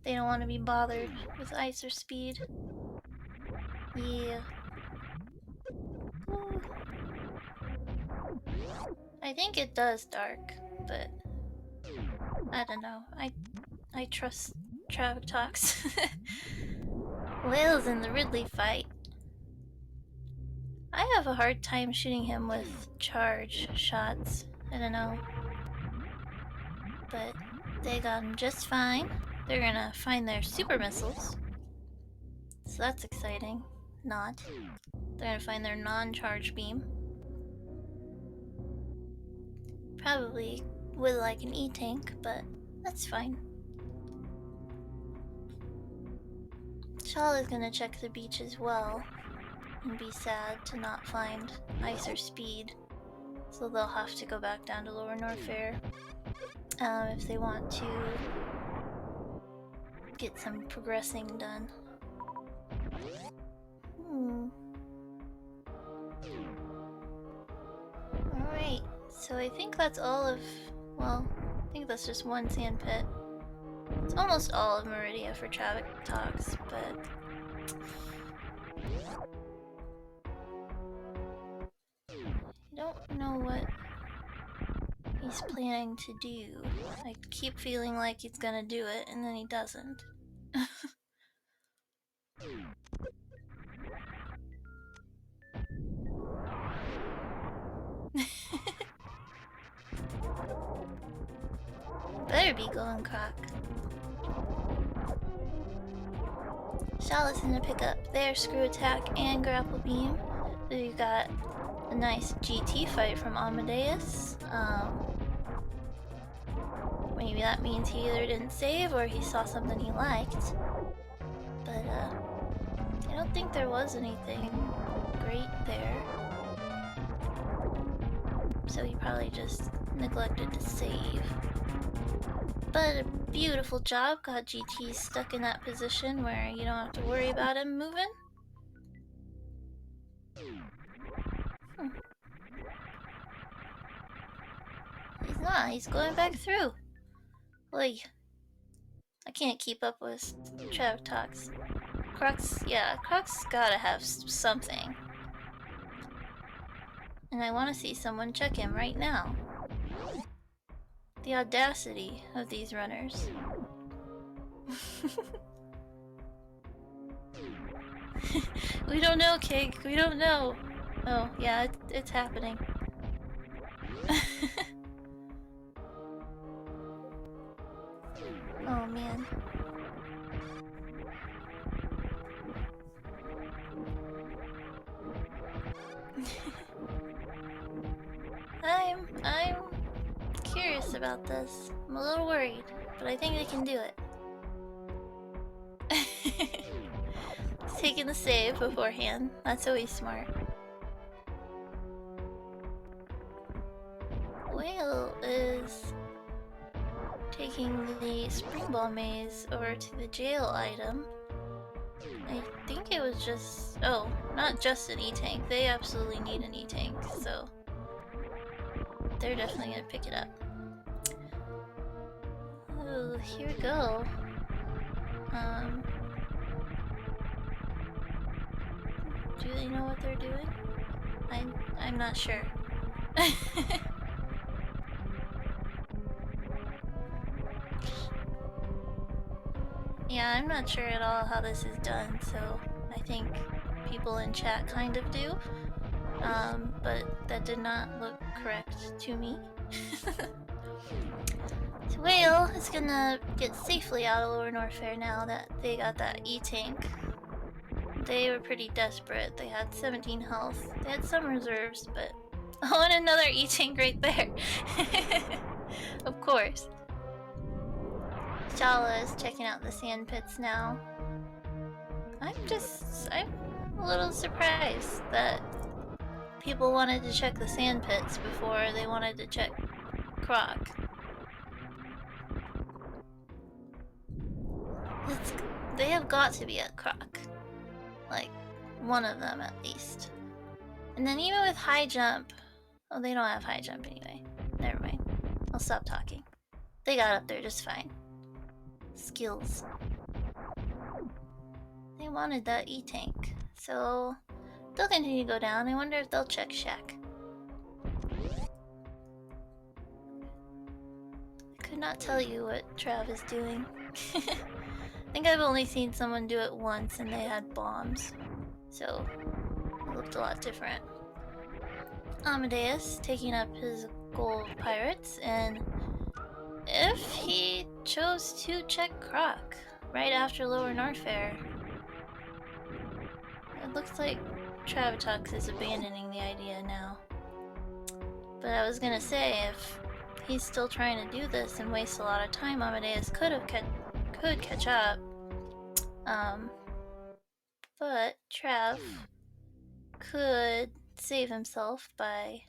[SPEAKER 1] They don't want to be bothered with ice or speed. Yeah. Ooh. I think it does dark, but I don't know. I trust Traviktox. Whale's in the Ridley fight. I have a hard time shooting him with charge shots. I don't know. But they got him just fine. They're gonna find their super missiles. So that's exciting. Not. They're gonna find their non-charge beam. Probably with like an E-tank, but that's fine. Shala's gonna check the beach as well and be sad to not find ice or speed. So they'll have to go back down to Lower Norfair if they want to get some progressing done. Alright, so I think that's all of... well, I think that's just one sand pit. It's almost all of Meridia for Traviktox, but... I don't know what he's planning to do. I keep feeling like he's gonna do it, and then he doesn't. Better be going, Croc. Shala's gonna pick up their Screw Attack and Grapple Beam. We've got a nice GT fight from Amadeus. Maybe that means he either didn't save or he saw something he liked. But I don't think there was anything great there. So he probably just neglected to save. But a beautiful job, got GT stuck in that position where you don't have to worry about him moving. He's not, he's going back through. Like, I can't keep up with Traviktox. Croc's gotta have something. And I want to see someone check him right now. The audacity of these runners. We don't know, Cake. We don't know. Oh, yeah, it's happening. Oh, man. I'm curious about this. I'm a little worried, but I think they can do it. He's taking the save beforehand. That's always smart. Whale is taking the spring ball maze over to the jail item. I think it was just... oh, not just an E-tank. They absolutely need an E-tank, so... they're definitely gonna pick it up. Oh, here we go. Do they know what they're doing? I'm not sure. Yeah, I'm not sure at all how this is done, so I think people in chat kind of do. But that did not look correct to me. So Whale is gonna get safely out of Lower Norfair now that they got that E-tank. They were pretty desperate. They had 17 health. They had some reserves, but... oh, and another E-tank right there! Of course. Shala is checking out the sand pits now. I'm a little surprised that people wanted to check the sand pits before they wanted to check Croc. They have got to be at Croc. Like, one of them at least. And then even with high jump... oh, they don't have high jump anyway. Never mind. I'll stop talking. They got up there just fine. Skills. They wanted that E-tank, so they'll continue to go down. I wonder if they'll check Shack. I could not tell you what Trav is doing. I think I've only seen someone do it once and they had bombs, so it looked a lot different. Amadeus taking up his gold pirates, and if he chose to check Croc right after Lower Norfair, it looks like Traviktox is abandoning the idea now. But I was gonna say, if he's still trying to do this and waste a lot of time, Amadeus could catch up. But Trav could save himself by...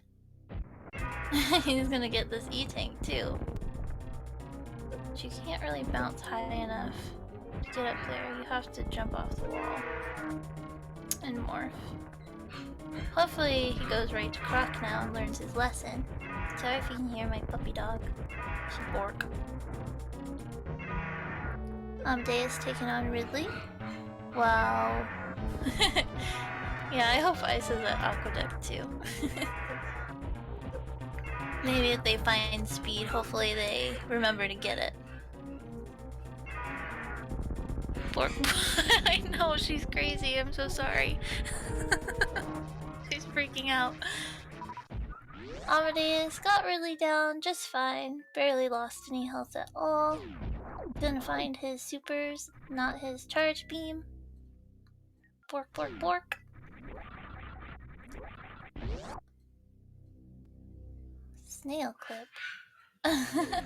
[SPEAKER 1] he's gonna get this E-tank too. But you can't really bounce high enough to get up there. You have to jump off the wall and morph. Hopefully he goes right to Croc now and learns his lesson. Sorry if you can hear my puppy dog. She bork. Amadeus taking on Ridley. Wow. Yeah, I hope Ice is at Aqueduct too. Maybe if they find speed, hopefully they remember to get it. Bork. I know, she's crazy, I'm so sorry. She's freaking out. Amadeus got Ridley down just fine. Barely lost any health at all. Gonna find his supers, not his charge beam. Bork, bork, bork. Snail clip. I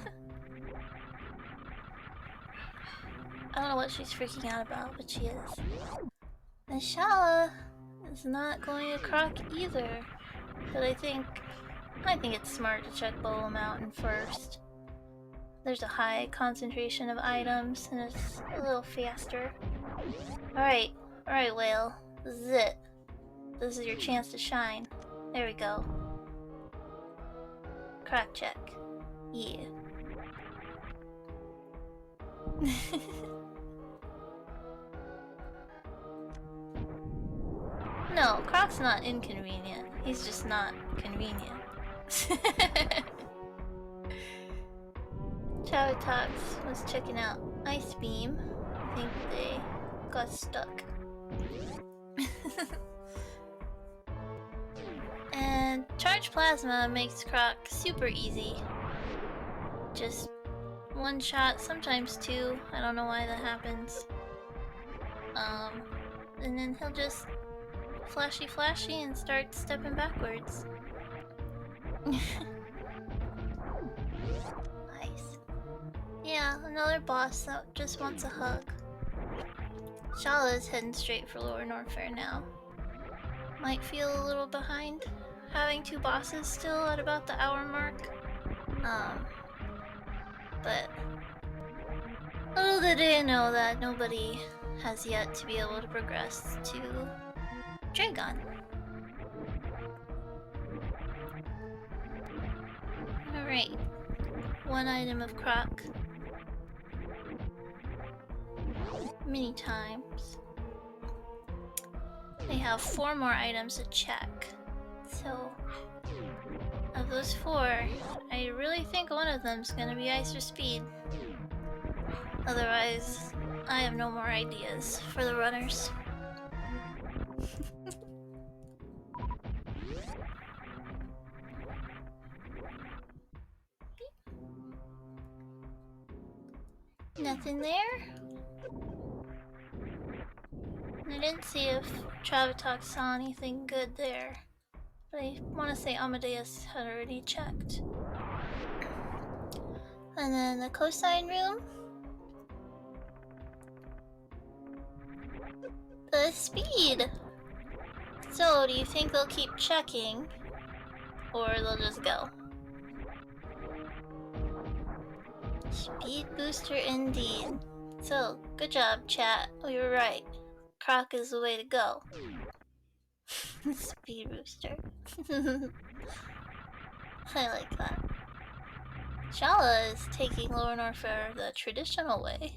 [SPEAKER 1] don't know what she's freaking out about, but she is. And Shala is not going to Croc either. But I think it's smart to check Bolo Mountain first. There's a high concentration of items and it's a little faster. Alright, Whale. This is it. This is your chance to shine. There we go. Croc check. Yeah. No, Croc's not inconvenient. He's just not convenient. Traviktox was checking out Ice Beam. I think they got stuck. And Charge Plasma makes Croc super easy. Just one shot, sometimes two. I don't know why that happens. And then he'll just flashy and start stepping backwards. another boss that just wants a hug. Shala's heading straight for Lower Norfair now. Might feel a little behind, having 2 bosses still at about the hour mark. But little did they know that nobody has yet to be able to progress to Dragon. Alright, 1 item of Croc. Many times. They have 4 more items to check. So, of those 4, I really think one of them's gonna be Ice or Speed. Otherwise, I have no more ideas for the runners. Nothing there? I didn't see if Traviktox saw anything good there, but I want to say Amadeus had already checked. And then the cosine room. The speed! So, do you think they'll keep checking, or they'll just go? Speed booster indeed. So, good job, chat. We were right. Croc is the way to go. Speed booster. I like that. Shala is taking Lower Norfair the traditional way.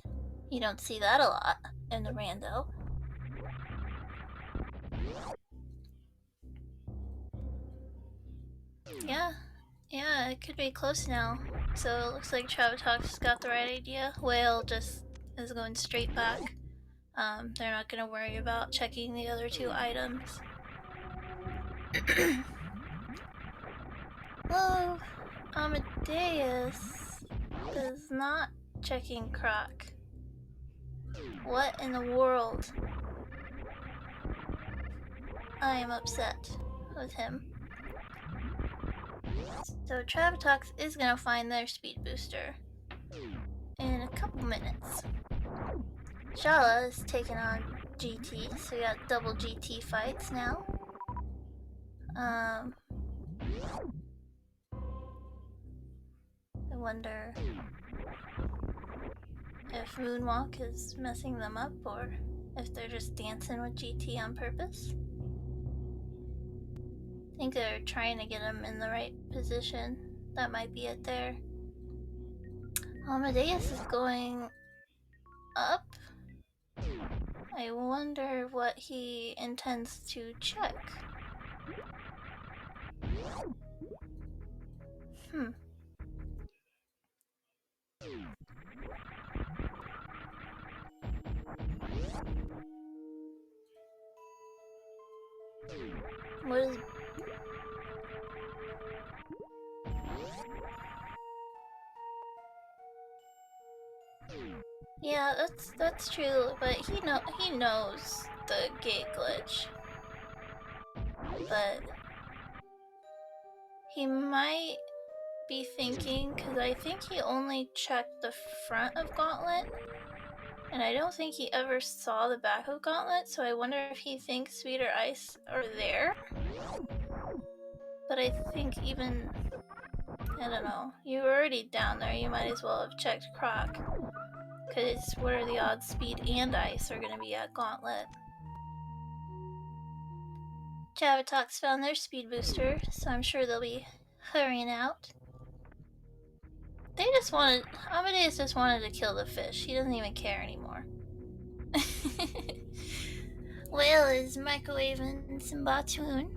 [SPEAKER 1] You don't see that a lot in the rando. Yeah, it could be close now. So it looks like Traviktox got the right idea. Whale just is going straight back. They're not gonna worry about checking the other 2 items. Oh, Amadeus is not checking Croc. What in the world? I am upset with him. So Traviktox is gonna find their speed booster in a couple minutes. Shala is taking on GT, so we got double GT fights now. I wonder if Moonwalk is messing them up or if they're just dancing with GT on purpose. I think they're trying to get him in the right position. That might be it there. Amadeus is going up. I wonder what he intends to check. What is... Yeah, that's true, but he knows the gate glitch. But he might be thinking, because I think he only checked the front of Gauntlet, and I don't think he ever saw the back of Gauntlet, so I wonder if he thinks Speed or Ice are there. But I think even... I don't know. You were already down there, you might as well have checked Croc. Because what are the odds Speed and Ice are going to be at Gauntlet? Traviktox found their speed booster, so I'm sure they'll be hurrying out. They just wanted... Amadeus just wanted to kill the fish. He doesn't even care anymore. Whale is microwaving some Batoon.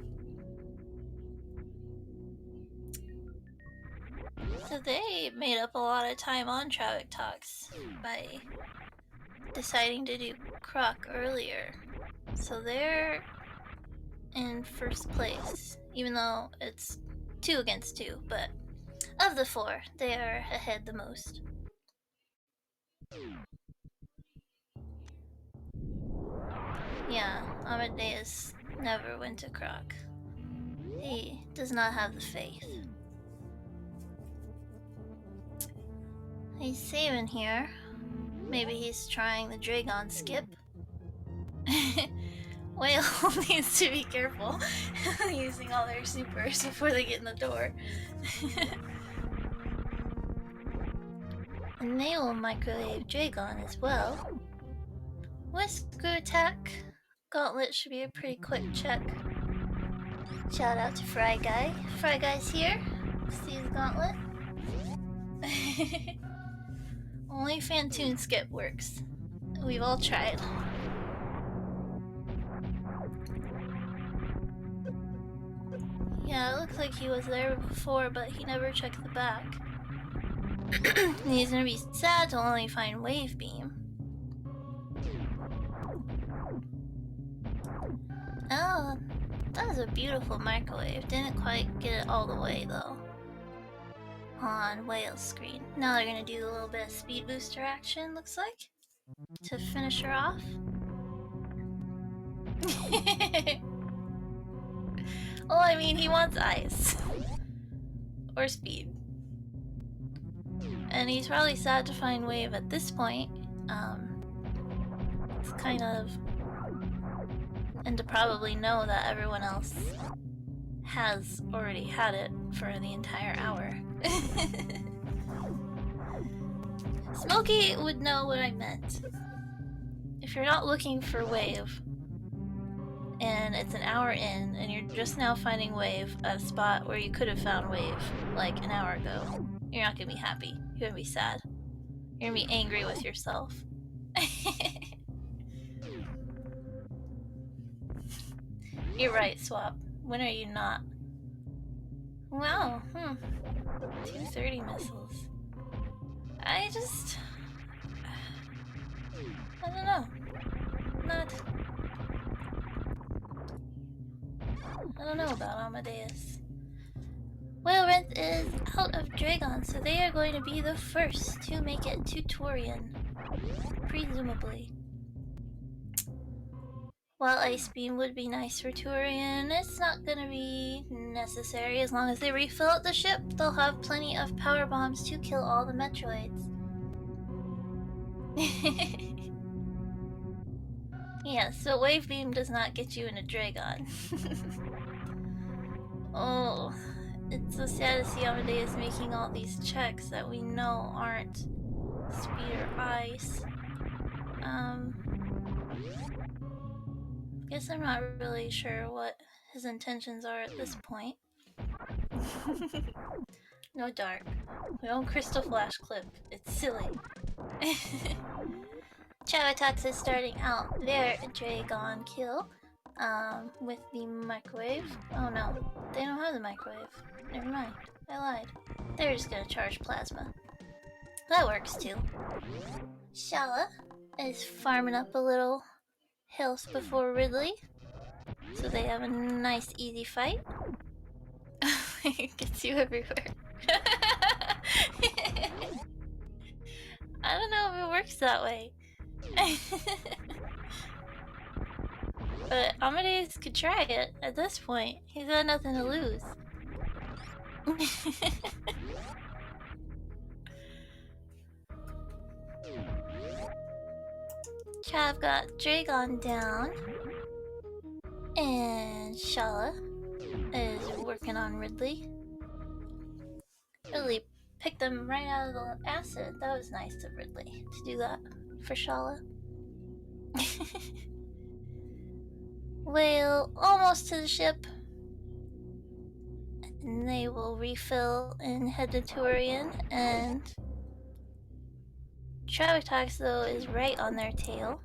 [SPEAKER 1] So they made up a lot of time on Traviktox by deciding to do Croc earlier. So they're in first place, even though it's 2 against 2, but of the 4, they are ahead the most. Yeah, Amadeus never went to Croc. He does not have the faith. He's saving here. Maybe he's trying the Dragon skip. Whale needs to be careful using all their supers before they get in the door. And they will microwave Dragon as well. Whisker attack. Gauntlet should be a pretty quick check. Shout out to Fry Guy. Fry Guy's here. See his gauntlet. Only Fantoon skip works. We've all tried. Yeah, it looks like he was there before, but he never checked the back. And he's gonna be sad to only find Wave Beam. Oh, that was a beautiful microwave. Didn't quite get it all the way though. On Whale's screen. Now they're gonna do a little bit of speed booster action, looks like, to finish her off. Well, I mean, he wants ice. Or speed. And he's probably sad to find Wave at this point. It's kind of... And to probably know that everyone else has already had it for the entire hour. Smokey would know what I meant. If you're not looking for Wave, and it's an hour in, and you're just now finding Wave at a spot where you could have found Wave like an hour ago, you're not gonna be happy. You're gonna be sad. You're gonna be angry with yourself. You're right, Swap. When are you not? Wow, 230 missiles. I don't know. I don't know about Amadeus. Whalerynth is out of Dragon, so they are going to be the first to make it to Torian. Presumably. While Ice Beam would be nice for Torian, it's not gonna be necessary. As long as they refill up the ship, they'll have plenty of power bombs to kill all the Metroids. Yeah, so Wave Beam does not get you in a Dragon. Oh, it's so sad to see Amadeus making all these checks that we know aren't speed or ice. Guess I'm not really sure what his intentions are at this point. No dark. We don't Crystal Flash clip. It's silly. Traviktox is starting out their Dragon kill. With the microwave. Oh no, they don't have the microwave. Never mind, I lied. They're just gonna charge plasma. That works too. Shala is farming up a little health before Ridley, so they have a nice easy fight. It gets you everywhere. I don't know if it works that way. But Amadeus could try it at this point. He's got nothing to lose. Trav got Dragon down. And Shala is working on Ridley. Ridley picked them right out of the acid. That was nice of Ridley to do that for Shala. Whale almost to the ship. And they will refill and head to Turian. And Traviktox, though, is right on their tail.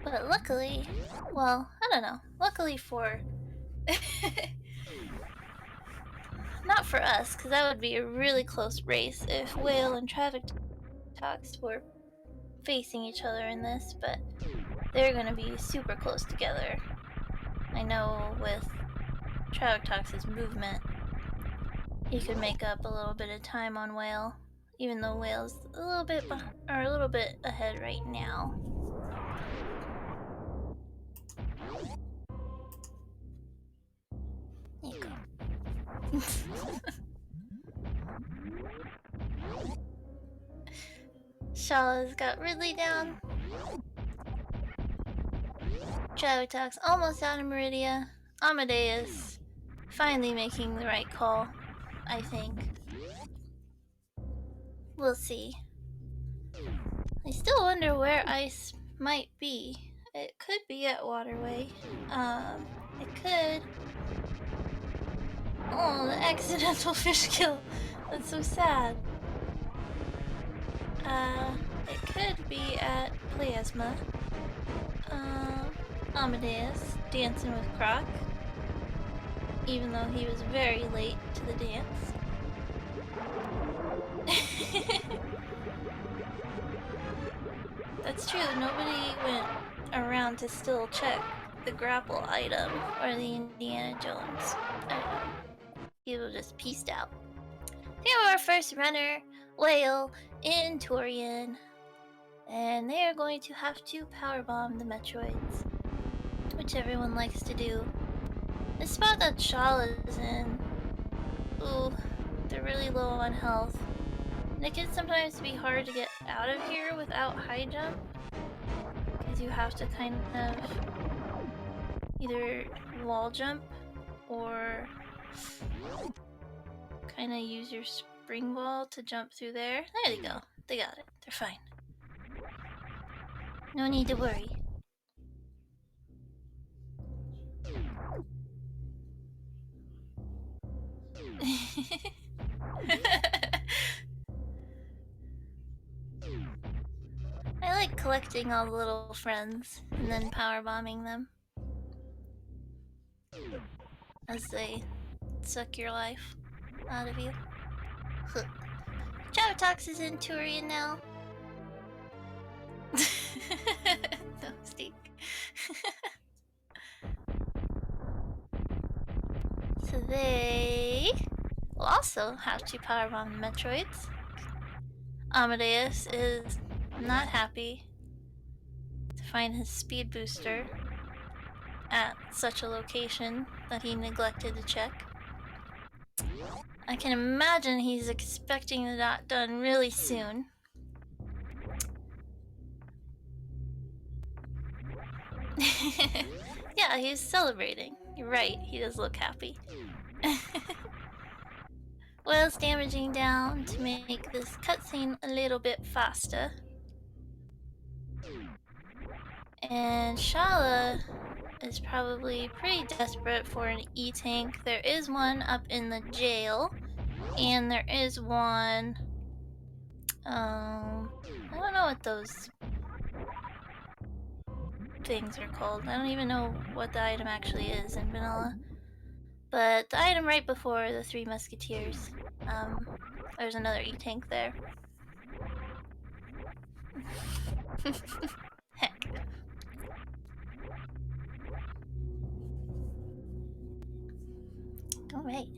[SPEAKER 1] But luckily, well, I don't know. Luckily for... not for us, because that would be a really close race if Whale and Traviktox were facing each other in this, but they're going to be super close together. I know with Traviktox's movement, he could make up a little bit of time on Whale, even though Whale's a little bit ahead right now. There you go. Shala's got Ridley down. Traviktox almost out of Meridia. Amadeus finally making the right call, I think. We'll see. I still wonder where ice might be. It could be at Waterway. It could. Oh, the accidental fish kill. That's so sad. It could be at Plasma. Amadeus dancing with Croc, even though he was very late to the dance. That's true, nobody went around to still check the grapple item or the Indiana Jones item. People just pieced out. Here our first runner, Whale in Torian. And they are going to have to powerbomb the Metroids, which everyone likes to do. The spot that Shala's in, ooh, they're really low on health. And it can sometimes be hard to get out of here without high jump, because you have to kind of either wall jump or kind of use your spring ball to jump through there. There they go. They got it. They're fine. No need to worry. I like collecting all the little friends and then powerbombing them as they suck your life out of you. Traviktox is in Turian now. No mistake. So they will also have to powerbomb the Metroids. Amadeus is not happy to find his speed booster at such a location that he neglected to check. I can imagine he's expecting that done really soon. Yeah, he's celebrating. You're right, he does look happy. Whale's damaging down to make this cutscene a little bit faster. And Shala is probably pretty desperate for an E-tank. There is one up in the jail, and there is one... I don't know what those things are called. I don't even know what the item actually is in vanilla. But the item right before the Three Musketeers, there's another E-tank there. Heck. Alright.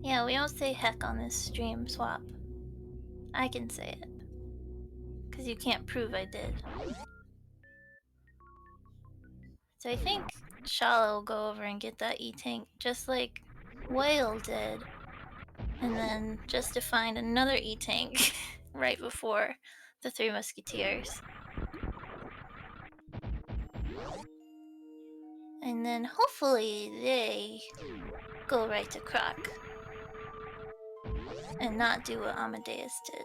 [SPEAKER 1] Yeah, we don't say heck on this stream swap. I can say it. Because you can't prove I did. So I think Shala will go over and get that E-tank just like Whale did. And then just to find another E-tank right before the Three Musketeers. And then hopefully they go right to Croc. And not do what Amadeus did.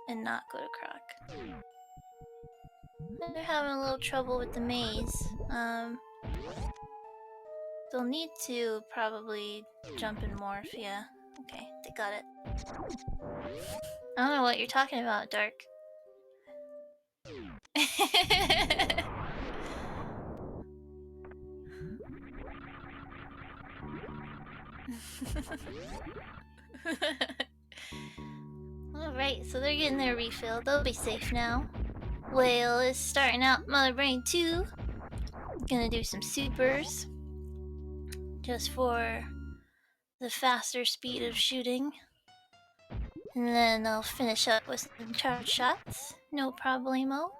[SPEAKER 1] And not go to Croc. They're having a little trouble with the maze. They'll need to probably jump and morph, yeah. Okay, they got it. I don't know what you're talking about, Dark. Alright, so they're getting their refill. They'll be safe now. Whale is starting out Mother Brain 2. Gonna do some supers. Just for the faster speed of shooting. And then I'll finish up with some charge shots. No problemo.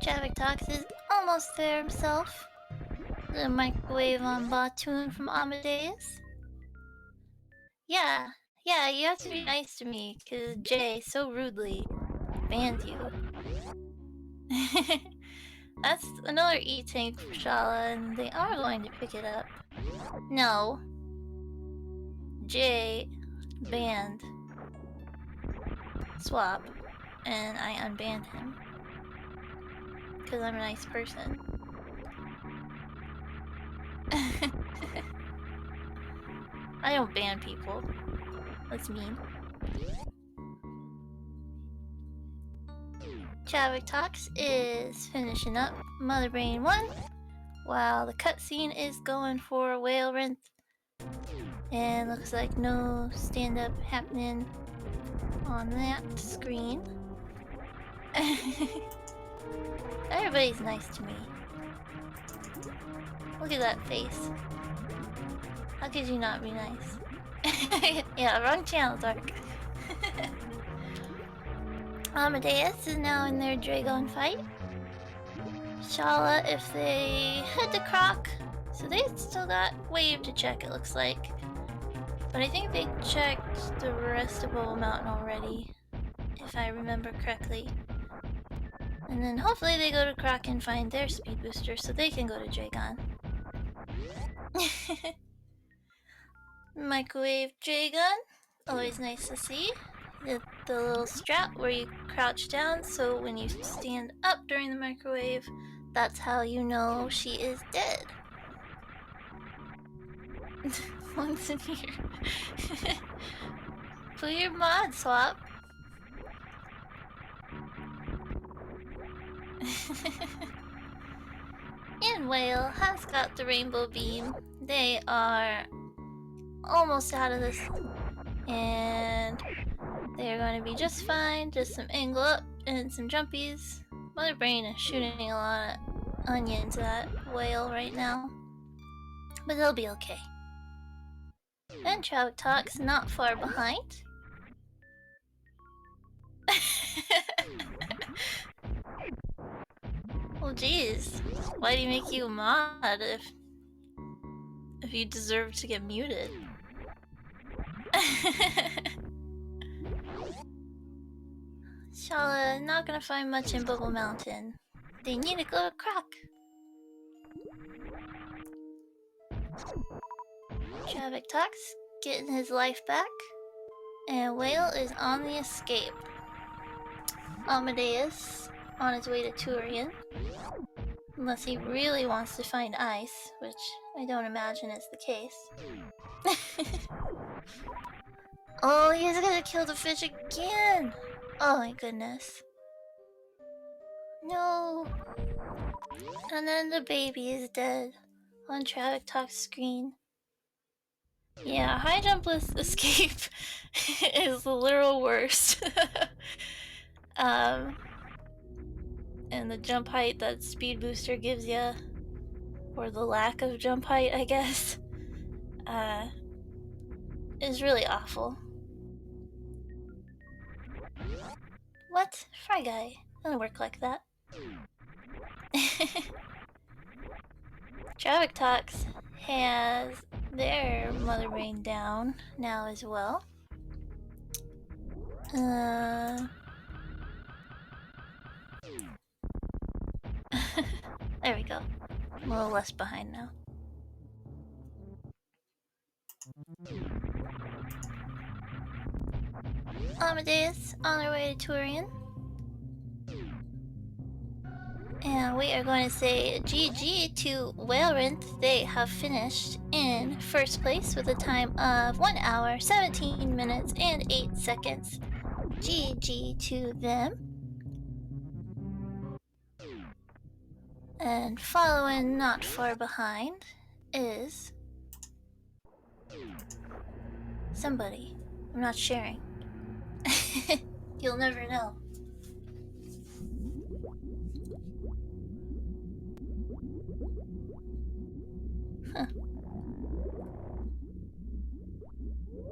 [SPEAKER 1] Traviktox is almost there himself. The microwave on Batoon from Amadeus? Yeah, yeah, you have to be nice to me, cause Jay so rudely banned you. That's another E-tank for Shala, and they are going to pick it up. No. Jay banned Swap, and I unbanned him. Cause I'm a nice person. I don't ban people. That's mean. Traviktox is finishing up Mother Brain 1, while the cutscene is going for Whalerynth. And looks like no stand-up happening on that screen. Everybody's nice to me. Look at that face. How could you not be nice? Yeah, wrong channel, Dark. Amadeus is now in their Dragon fight. Shala, if they head to Croc, so they still got Wave to check, it looks like. But I think they checked the rest of Bubble Mountain already, if I remember correctly. And then hopefully they go to Croc and find their speed booster so they can go to Dragon. Microwave Dragon, always nice to see. The little strap where you crouch down, so when you stand up during the microwave, that's how you know she is dead. Lungs in here. Put your mod, Swap. And Whale has got the rainbow beam. They are almost out of this, and they are going to be just fine. Just some angle up and some jumpies. Mother Brain is shooting a lot of onions at Whale right now, but they'll be okay. And Traviktox not far behind. Well, geez, why do you make you a mod if you deserve to get muted? Shala, not gonna find much in Bubble Mountain. They need to go to Croc. Traviktox getting his life back, and Whale is on the escape. Amadeus on his way to Turian, unless he really wants to find ice, which I don't imagine is the case. Oh, he's gonna kill the fish again! Oh my goodness. No. And then the baby is dead on Traviktox's screen. Yeah, high jumpless escape is the literal worst. And the jump height that speed booster gives you, or the lack of jump height, I guess, is really awful. What? Fry Guy. Doesn't work like that. Traviktox has their Mother Brain down now as well. There we go. I'm a little less behind now. Amadeus on their way to Turian. And we are going to say GG to Whalerynth. They have finished in first place with a time of 1 hour, 17 minutes, and 8 seconds. GG to them. And following not far behind is somebody. I'm not sharing. You'll never know. Huh.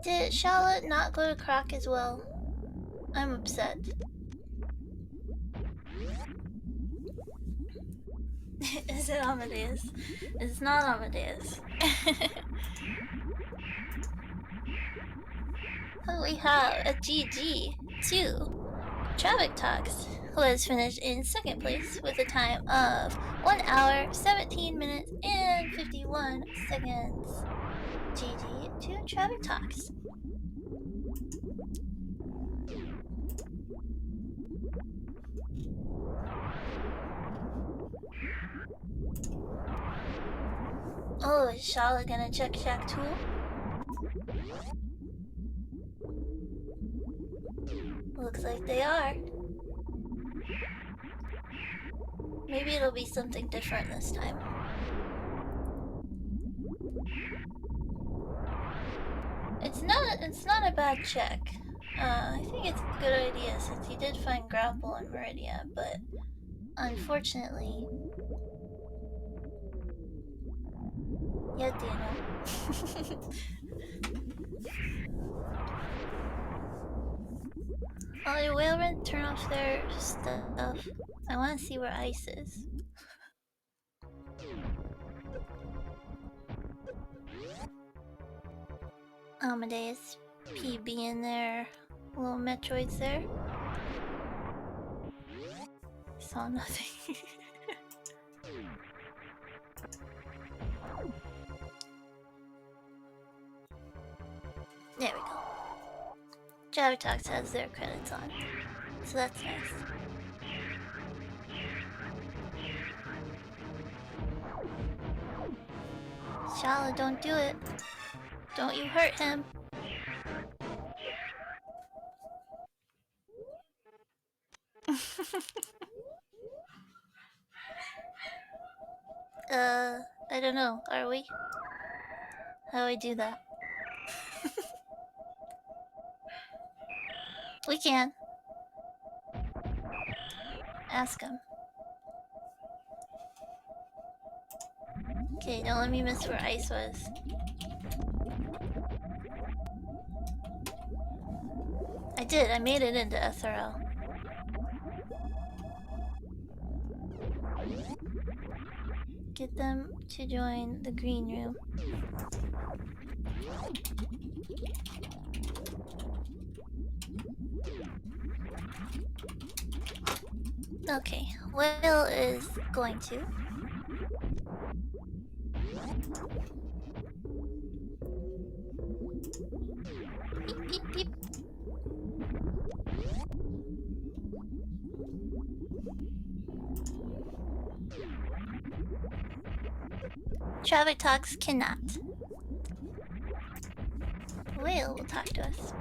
[SPEAKER 1] Did Charlotte not go to Croc as well? I'm upset. Is it Amadeus? It's not Amadeus. We have a GG to Traviktox, who has finished in second place with a time of 1 hour, 17 minutes, and 51 seconds. GG to Traviktox. Oh, is Shala gonna check Shack too? Looks like they are. Maybe it'll be something different this time. It's not a bad check. I think it's a good idea since he did find Grapple and Meridia, but unfortunately... Yeah, Daniel. Oh, did Whalerynth turn off their stuff? I want to see where Ice is. Amadeus PB in there. Little Metroids there. Saw nothing. There we go. Traviktox has their credits on, so that's nice. Shala, don't do it. Don't you hurt him. I don't know. Are we? How do I do that? We can. Ask him. Okay, don't let me miss where Ice was. I did, I made it into SRL. Get them to join the green room. Okay, Will is going to. Beep, beep, beep. Traviktox cannot. Will talk to us.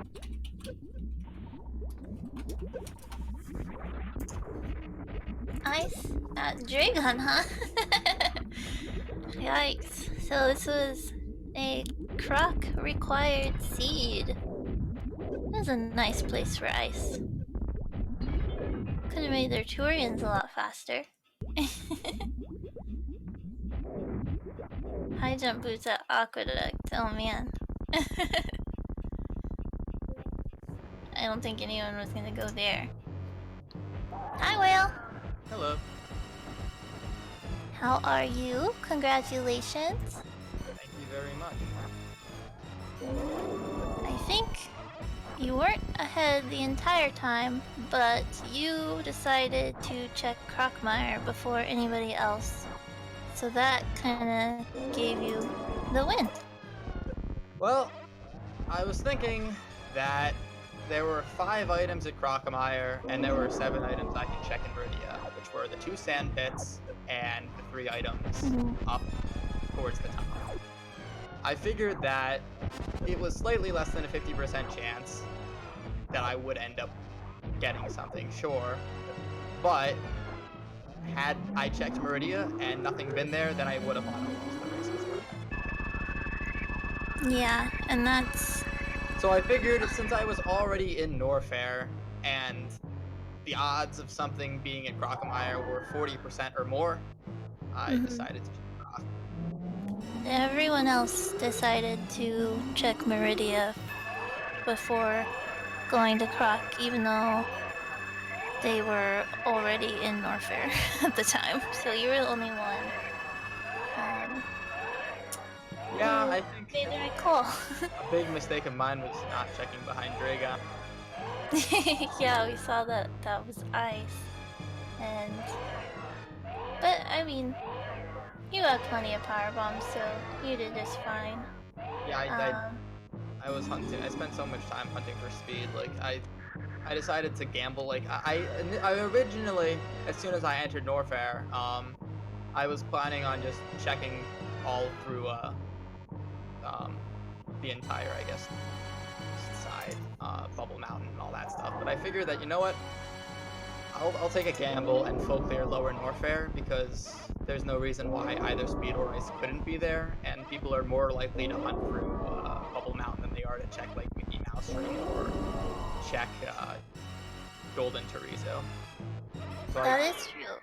[SPEAKER 1] Ice? Dragon, huh? Yikes. So this was a croc required seed. This is a nice place for Ice. Could have made their Turians a lot faster. High jump boots at Aqueduct. Oh man. I don't think anyone was gonna go there. Hi, Will.
[SPEAKER 2] Hello.
[SPEAKER 1] How are you? Congratulations.
[SPEAKER 2] Thank you very much.
[SPEAKER 1] I think you weren't ahead the entire time, but you decided to check Crockmire before anybody else. So that kind of gave you the win.
[SPEAKER 2] Well, I was thinking that there were 5 items at Crockmire, and there were 7 items I could check in Meridia, which were the 2 sand pits and the 3 items up towards the top. I figured that it was slightly less than a 50% chance that I would end up getting something, sure, but had I checked Meridia and nothing been there, then I would have won almost the races.
[SPEAKER 1] Yeah, and that's...
[SPEAKER 2] So I figured since I was already in Norfair and the odds of something being at Crockmire were 40% or more, I decided to check Croc.
[SPEAKER 1] Everyone else decided to check Meridia before going to Croc, even though they were already in Norfair at the time, so you were the only one um,
[SPEAKER 2] Yeah,
[SPEAKER 1] who
[SPEAKER 2] I think
[SPEAKER 1] made the right call.
[SPEAKER 2] a big mistake of mine was not checking behind Dragon.
[SPEAKER 1] Yeah, we saw that that was ice, and but I mean, you had plenty of power bombs, so you did just fine.
[SPEAKER 2] Yeah,
[SPEAKER 1] Um,
[SPEAKER 2] I was hunting. I spent so much time hunting for speed. Like I decided to gamble. Like I originally, as soon as I entered Norfair, I was planning on just checking all through um, the entire, I guess, east side, Bubble Mountain and all that stuff. But I figured that, you know what, I'll take a gamble and full clear Lower Norfair because there's no reason why either speed or ice couldn't be there, and people are more likely to hunt through Bubble Mountain than they are to check like Mickey Mouse Ring or check Golden Terrezo. So I
[SPEAKER 1] that is true.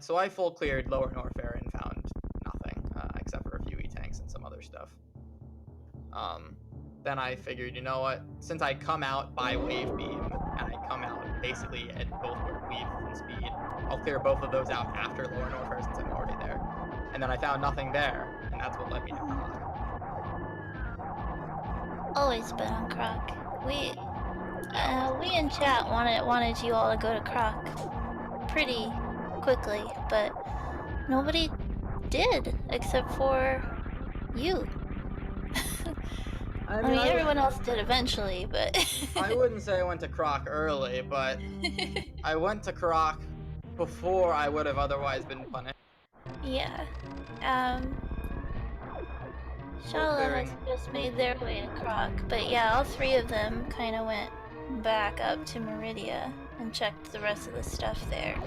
[SPEAKER 2] so I full cleared Lower Norfair and found nothing except for a few E-tanks and some other stuff. Um, then I figured, you know what? Since I come out by wave beam and I come out basically at both weave and speed, I'll clear both of those out after Lower Norfair since I'm already there. And then I found nothing there, and that's what led me to Croc.
[SPEAKER 1] Always bet on Croc.
[SPEAKER 2] Yeah, always.
[SPEAKER 1] We in chat wanted you all to go to Croc pretty quickly, but nobody did except for you.
[SPEAKER 2] I
[SPEAKER 1] I
[SPEAKER 2] mean,
[SPEAKER 1] mean, everyone else did eventually, but
[SPEAKER 2] I wouldn't say I went to Croc early, but I went to Croc before I would have otherwise been punished.
[SPEAKER 1] yeah. Um,
[SPEAKER 2] Full
[SPEAKER 1] Shala has
[SPEAKER 2] clearing.
[SPEAKER 1] just made their way to Croc, but yeah, all three of them kind of went back up to Meridia and checked the rest of the stuff there.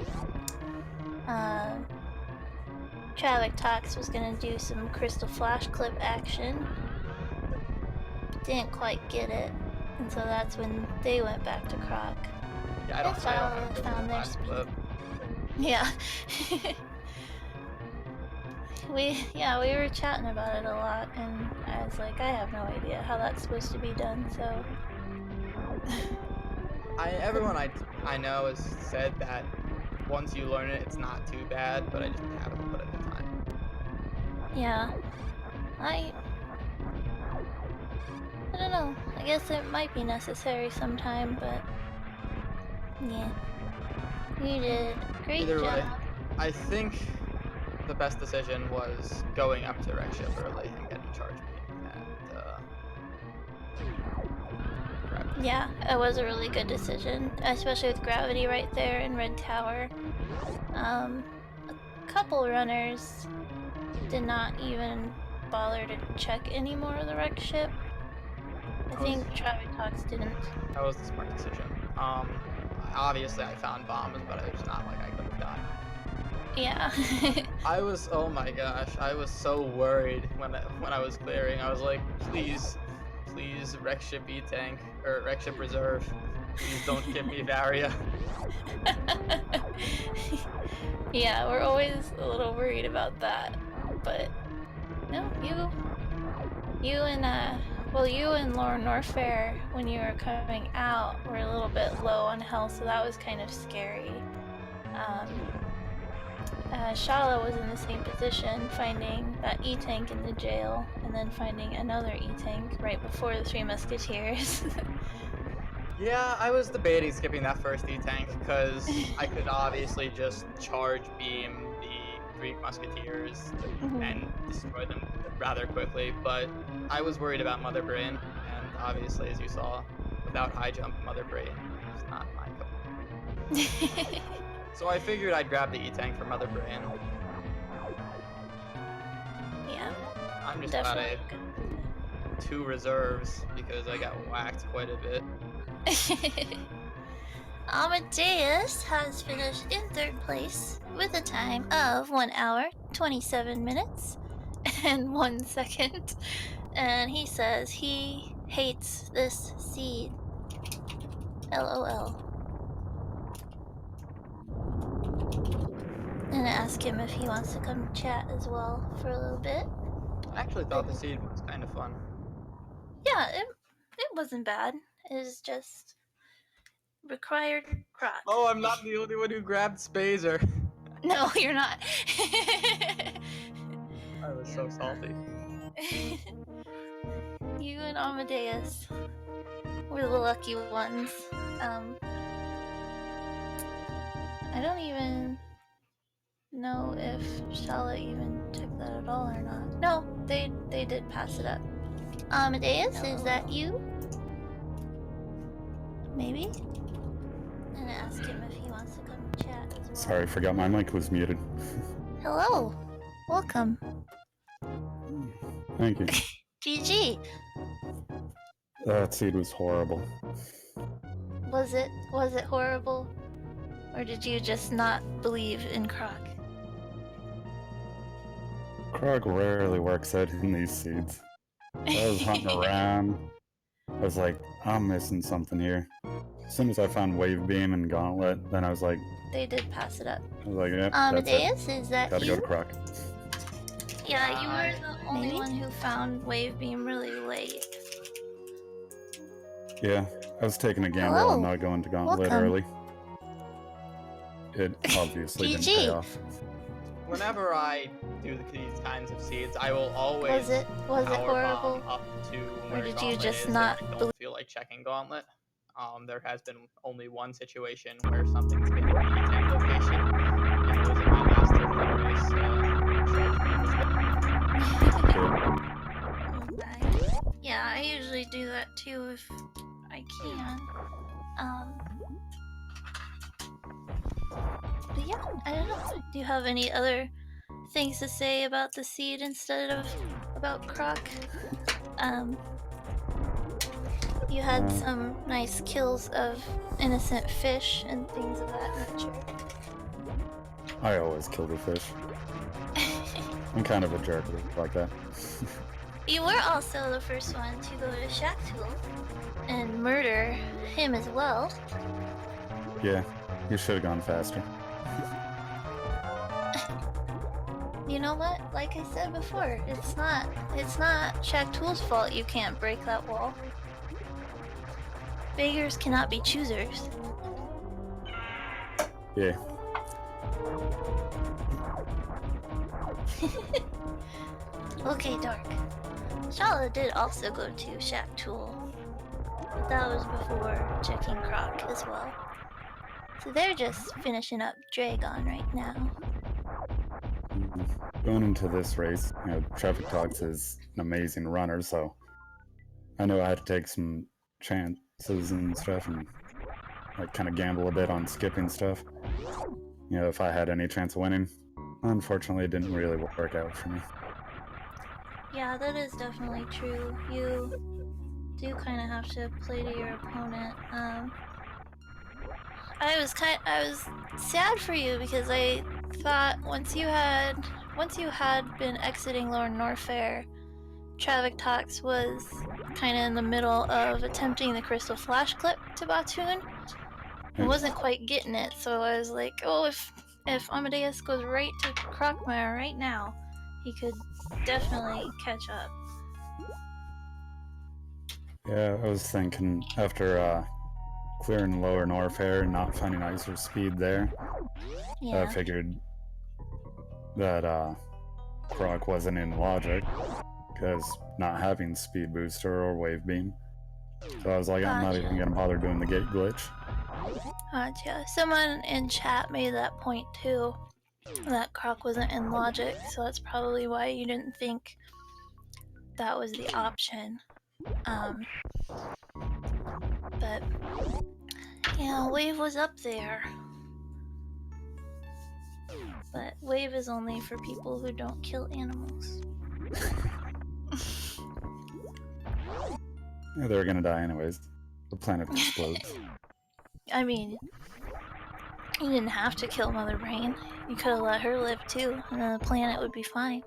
[SPEAKER 1] Um, Traviktox was gonna do some crystal flash clip action, but didn't quite get it, and so that's when they went back to Croc.
[SPEAKER 2] Yeah, I
[SPEAKER 1] And
[SPEAKER 2] don't have
[SPEAKER 1] Shala
[SPEAKER 2] Crystal
[SPEAKER 1] found their
[SPEAKER 2] Flash
[SPEAKER 1] speed.
[SPEAKER 2] Clip.
[SPEAKER 1] Yeah. we were chatting about it a lot, and I was like, I have no idea how that's supposed to be done, so
[SPEAKER 2] Everyone I know has said that once you learn it, it's not too bad, but I just haven't put in the time.
[SPEAKER 1] yeah. I I don't know. I guess it might be necessary sometime, but yeah. You did a great
[SPEAKER 2] Either way,
[SPEAKER 1] job.
[SPEAKER 2] I think the best decision was going up to Wreck Ship early and getting Charge Beam and Gravity.
[SPEAKER 1] Yeah, it was a really good decision, especially with Gravity right there in Red Tower. A couple runners did not even bother to check any more of the wreck ship. I
[SPEAKER 2] That was
[SPEAKER 1] think Traviktox didn't.
[SPEAKER 2] that was the smart decision. Obviously I found bombs, but it's not like I could have died.
[SPEAKER 1] Yeah.
[SPEAKER 2] Oh my gosh, I was so worried when I was clearing. I was like, please, please, Wreck Ship E-Tank, or Wreck Ship Reserve, please don't give me Varia.
[SPEAKER 1] Yeah, we're always a little worried about that. But no, you and Lauren Norfair, when you were coming out, were a little bit low on health, so that was kind of scary. Shala was in the same position, finding that E-Tank in the jail, and then finding another E-Tank right before the Three Musketeers.
[SPEAKER 2] Yeah, I was debating skipping that first E-Tank, because I could obviously just charge beam the Three Musketeers and destroy them rather quickly, but I was worried about Mother Brain, and obviously, as you saw, without high jump, Mother Brain is not my cup of tea. So I figured I'd grab the E-Tank for Mother Brain.
[SPEAKER 1] Yeah,
[SPEAKER 2] I'm just glad I
[SPEAKER 1] definitely.
[SPEAKER 2] had 2 reserves, because I got whacked quite a bit.
[SPEAKER 1] Amadeus has finished in third place with a time of 1 hour, 27 minutes, and 1 second. And he says he hates this seed. LOL. And I ask him if he wants to come chat as well for a little bit.
[SPEAKER 2] I actually thought the seed was kind of fun.
[SPEAKER 1] Yeah, it wasn't bad. It was just Required croc.
[SPEAKER 2] Oh, I'm not the only one who grabbed Spazer.
[SPEAKER 1] No, you're not.
[SPEAKER 2] I was so salty.
[SPEAKER 1] You and Amadeus were the lucky ones. I don't even know if Shala even took that at all or not. No, they did pass it up. Amadeus, is that you? Maybe? I'm gonna ask him if he wants to come chat as well.
[SPEAKER 3] Sorry, forgot my mic was muted.
[SPEAKER 1] Hello. Welcome.
[SPEAKER 3] Thank you.
[SPEAKER 1] GG.
[SPEAKER 3] That seed was horrible.
[SPEAKER 1] Was it horrible? Or did you just not believe in Croc?
[SPEAKER 3] Krog rarely works out in these seeds. I was hunting around. I was like, I'm missing something here. As soon as I found Wave Beam and Gauntlet, then I was like...
[SPEAKER 1] They did pass it up.
[SPEAKER 3] I was like, yep,
[SPEAKER 1] Amadeus, is that
[SPEAKER 3] Gotta
[SPEAKER 1] you?
[SPEAKER 3] go to Croc.
[SPEAKER 1] Yeah, you were the only one who found Wave Beam really late.
[SPEAKER 3] Yeah, I was taking a gamble and not going to Gauntlet early. It obviously didn't pay off.
[SPEAKER 2] Whenever I do these kinds of seeds, I will always
[SPEAKER 1] was it horrible?
[SPEAKER 2] Up to
[SPEAKER 1] or did you
[SPEAKER 2] Gauntlet
[SPEAKER 1] just
[SPEAKER 2] is
[SPEAKER 1] not
[SPEAKER 2] I don't feel like checking Gauntlet. There has been only one situation where something's been in the tank location, and it was in my master previous
[SPEAKER 1] Yeah, I usually do that too if I can. But yeah, I don't know. Do you have any other things to say about the seed instead of about Croc? You had some nice kills of innocent fish and things of that nature.
[SPEAKER 3] I always kill the fish. I'm kind of a jerk like that.
[SPEAKER 1] You were also the first one to go to Shaktul and murder him as well.
[SPEAKER 3] Yeah, you should have gone faster.
[SPEAKER 1] You know what? Like I said before, it's not Shaktul's fault you can't break that wall. Beggars cannot be choosers.
[SPEAKER 3] Yeah.
[SPEAKER 1] Okay, Dark. Shala did also go to Shaktul, but that was before checking Croc as well. So they're just finishing up Dragon right now.
[SPEAKER 3] Going into this race, you know, Traviktox is an amazing runner, so I know I had to take some chances and stuff and like kind of gamble a bit on skipping stuff. You know, if I had any chance of winning. Unfortunately, it didn't really work out for me.
[SPEAKER 1] Yeah, that is definitely true. You do kind of have to play to your opponent. I was sad for you because I thought once you had been exiting Lower Norfair, Traviktox was kind of in the middle of attempting the Crystal Flash clip to Batoon. I wasn't quite getting it, so I was like, oh, if Amadeus goes right to Crocmire right now, he could definitely catch up.
[SPEAKER 3] Yeah, I was thinking after clearing Lower Norfair and not finding Icer speed there, I figured that Croc wasn't in logic because not having speed booster or wave beam. So I was like, I'm not even gonna bother doing the gate glitch.
[SPEAKER 1] Gotcha. Someone in chat made that point too, that Croc wasn't in logic, so that's probably why you didn't think that was the option. But yeah, Wave was up there. But Wave is only for people who don't kill animals.
[SPEAKER 3] Yeah, they were gonna die anyways. The planet explodes.
[SPEAKER 1] I mean, you didn't have to kill Mother Brain. You could have let her live too, and then the planet would be fine.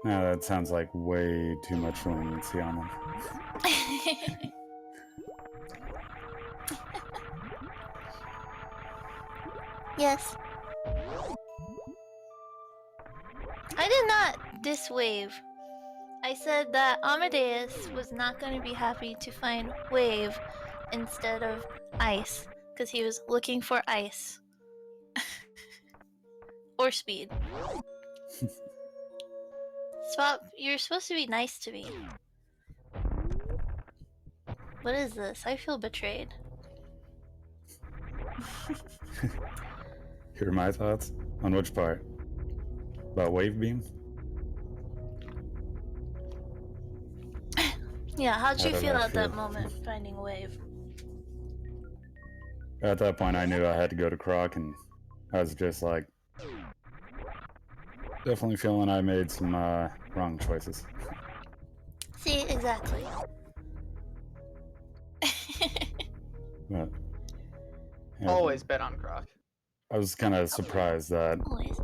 [SPEAKER 3] Now that sounds like way too much leniency on them.
[SPEAKER 1] Yes. I did not diss Wave. I said that Amadeus was not going to be happy to find Wave instead of ice, because he was looking for ice. Or speed. Swap, you're supposed to be nice to me. What is this? I feel betrayed.
[SPEAKER 3] Here are my thoughts. On which part? About wave beams?
[SPEAKER 1] Yeah, how'd you feel at that moment, finding a wave?
[SPEAKER 3] At that point, I knew I had to go to Croc, and I was just like, definitely feeling I made some wrong choices.
[SPEAKER 1] See, exactly.
[SPEAKER 3] But, yeah,
[SPEAKER 2] Always bet on Croc.
[SPEAKER 3] I was kind of surprised that,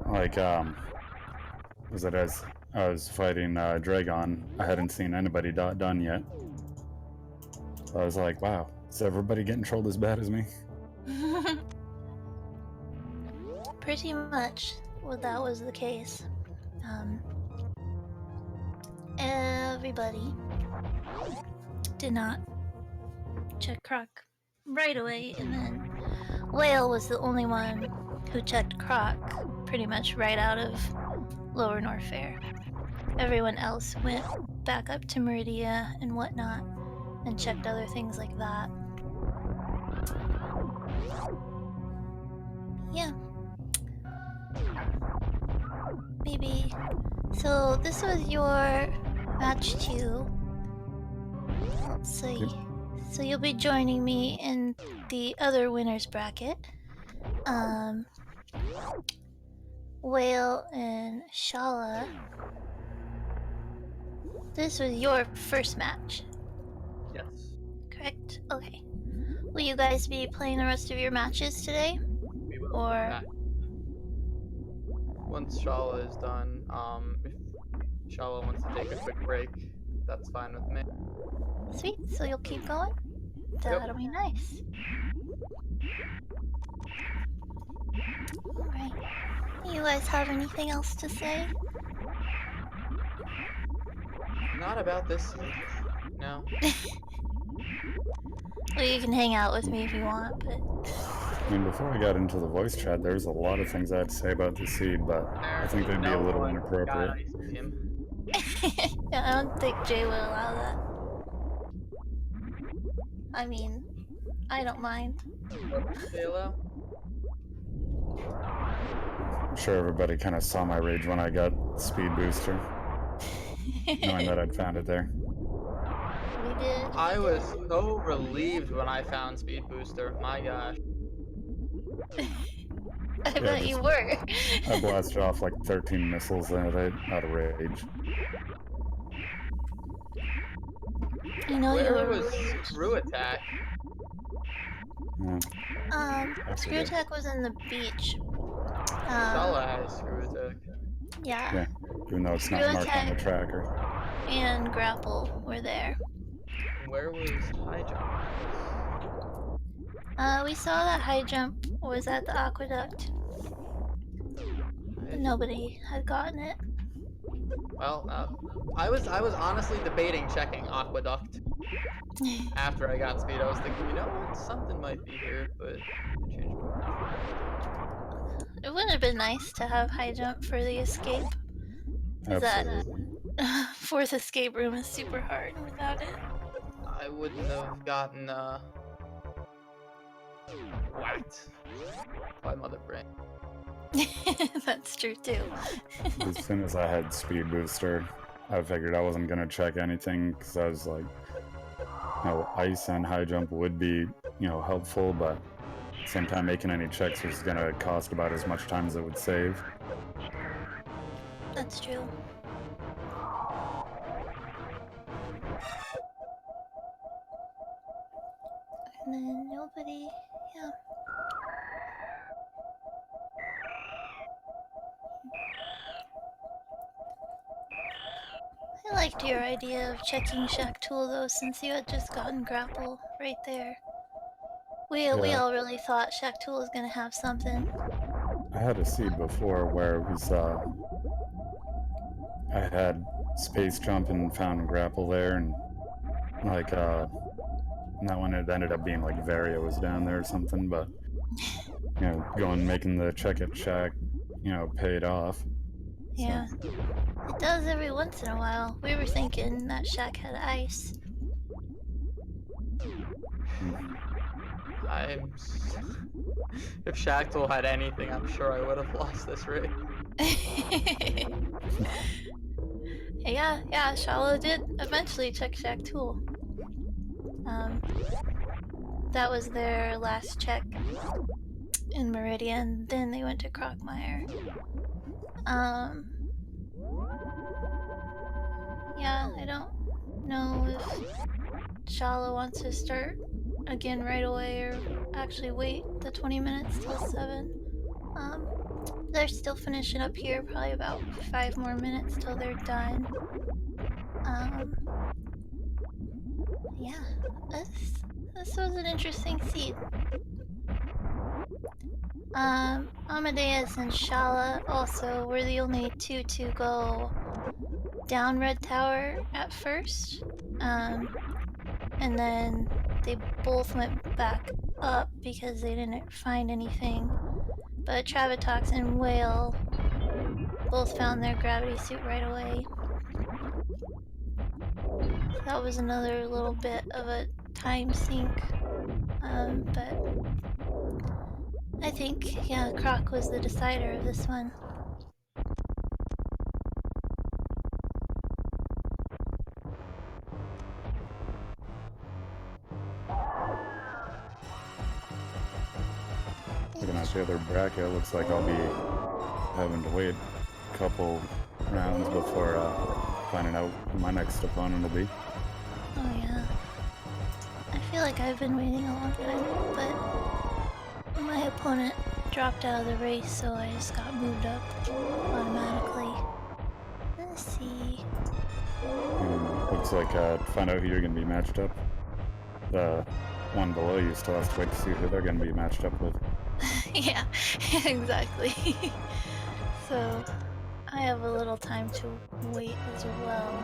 [SPEAKER 3] like, was it as I was fighting Dragon, I hadn't seen anybody done yet. So I was like, wow, is everybody getting trolled as bad as me?
[SPEAKER 1] Pretty much, well, that was the case. Everybody did not check Croc right away, and then Whale was the only one who checked Croc pretty much right out of Lower North Fair. Everyone else went back up to Meridia and whatnot and checked other things like that. Yeah. Maybe. So this was your match 2. Let's see. So you'll be joining me in the other winners bracket. Whale and Shala. This was your first match.
[SPEAKER 2] Yes.
[SPEAKER 1] Correct? Okay. Will you guys be playing the rest of your matches today?
[SPEAKER 2] We will.
[SPEAKER 1] Or
[SPEAKER 2] once Shala is done, if Shala wants to take a quick break, that's fine with me.
[SPEAKER 1] Sweet, so you'll keep going? That'll be nice. Alright. You guys have anything else to say?
[SPEAKER 2] Not about this seed. No.
[SPEAKER 1] Well, you can hang out with me if you want, but...
[SPEAKER 3] I mean, before I got into the voice chat, there was a lot of things I had to say about the seed, but I think they'd be a little inappropriate.
[SPEAKER 1] Yeah, I don't think Jay would allow that. I mean, I don't mind.
[SPEAKER 2] Hello?
[SPEAKER 3] I'm sure everybody kind of saw my rage when I got Speed Booster, knowing that I'd found it there.
[SPEAKER 1] We did.
[SPEAKER 2] I was so relieved when I found Speed Booster. My gosh.
[SPEAKER 1] I bet you were.
[SPEAKER 3] I blasted off like 13 missiles at it out of rage.
[SPEAKER 1] You know you
[SPEAKER 2] Where
[SPEAKER 1] were
[SPEAKER 2] was
[SPEAKER 1] relieved.
[SPEAKER 2] Screw Attack?
[SPEAKER 1] Screw Attack was in the beach.
[SPEAKER 2] Shala has Screw Attack.
[SPEAKER 1] Yeah.
[SPEAKER 3] Even though it's not marked on the tracker.
[SPEAKER 1] And Grapple were there.
[SPEAKER 2] Where was High Jump?
[SPEAKER 1] We saw that High Jump was at the Aqueduct. But nobody had gotten it.
[SPEAKER 2] Well, I was honestly debating checking Aqueduct after I got Speed. I was thinking, you know what, something might be here, but I changed my mind.
[SPEAKER 1] It would have been nice to have High Jump for the escape.
[SPEAKER 3] Absolutely.
[SPEAKER 1] That 4th escape room is super hard without it.
[SPEAKER 2] I wouldn't have gotten whacked by Mother Brain.
[SPEAKER 1] That's true too.
[SPEAKER 3] As soon as I had Speed Booster, I figured I wasn't gonna check anything because I was like, Ice and High Jump would be, helpful, but at the same time, making any checks was gonna cost about as much time as it would save.
[SPEAKER 1] That's true. And then nobody, yeah. I liked your idea of checking Shack Tool though, since you had just gotten Grapple right there. We all really thought Shack Tool was gonna have something.
[SPEAKER 3] I had a seed before where it was, I had Space Jump and found Grapple there, and that one it ended up being like Varia was down there or something, but you know, going making the check at Shack, you know, paid off.
[SPEAKER 1] Yeah. So. It does every once in a while. We were thinking that Shack had ice.
[SPEAKER 2] If Shacktool had anything, I'm sure I would have lost this race.
[SPEAKER 1] yeah, Shala did eventually check Shacktool. That was their last check in Meridian. Then they went to Crockmire. Yeah, I don't know if Shala wants to start again right away or actually wait the 20 minutes till 7. They're still finishing up here, probably about 5 more minutes till they're done. Yeah, this was an interesting seed. Amadeus and Shala also were the only two to go down Red Tower at first. And then they both went back up because they didn't find anything. But Traviktox and Whale both found their gravity suit right away. That was another little bit of a time sink. But I think, yeah, Croc was the decider of this one.
[SPEAKER 3] Looking at the other bracket, it looks like I'll be having to wait a couple rounds before finding out who my next opponent will be.
[SPEAKER 1] Oh yeah. I feel like I've been waiting a long time, but my opponent dropped out of the race, so I just got moved up automatically. Let's see.
[SPEAKER 3] Looks like to find out who you're going to be matched up. The one below you still has to wait to see who they're going to be matched up with.
[SPEAKER 1] Yeah, exactly. So I have a little time to wait as well.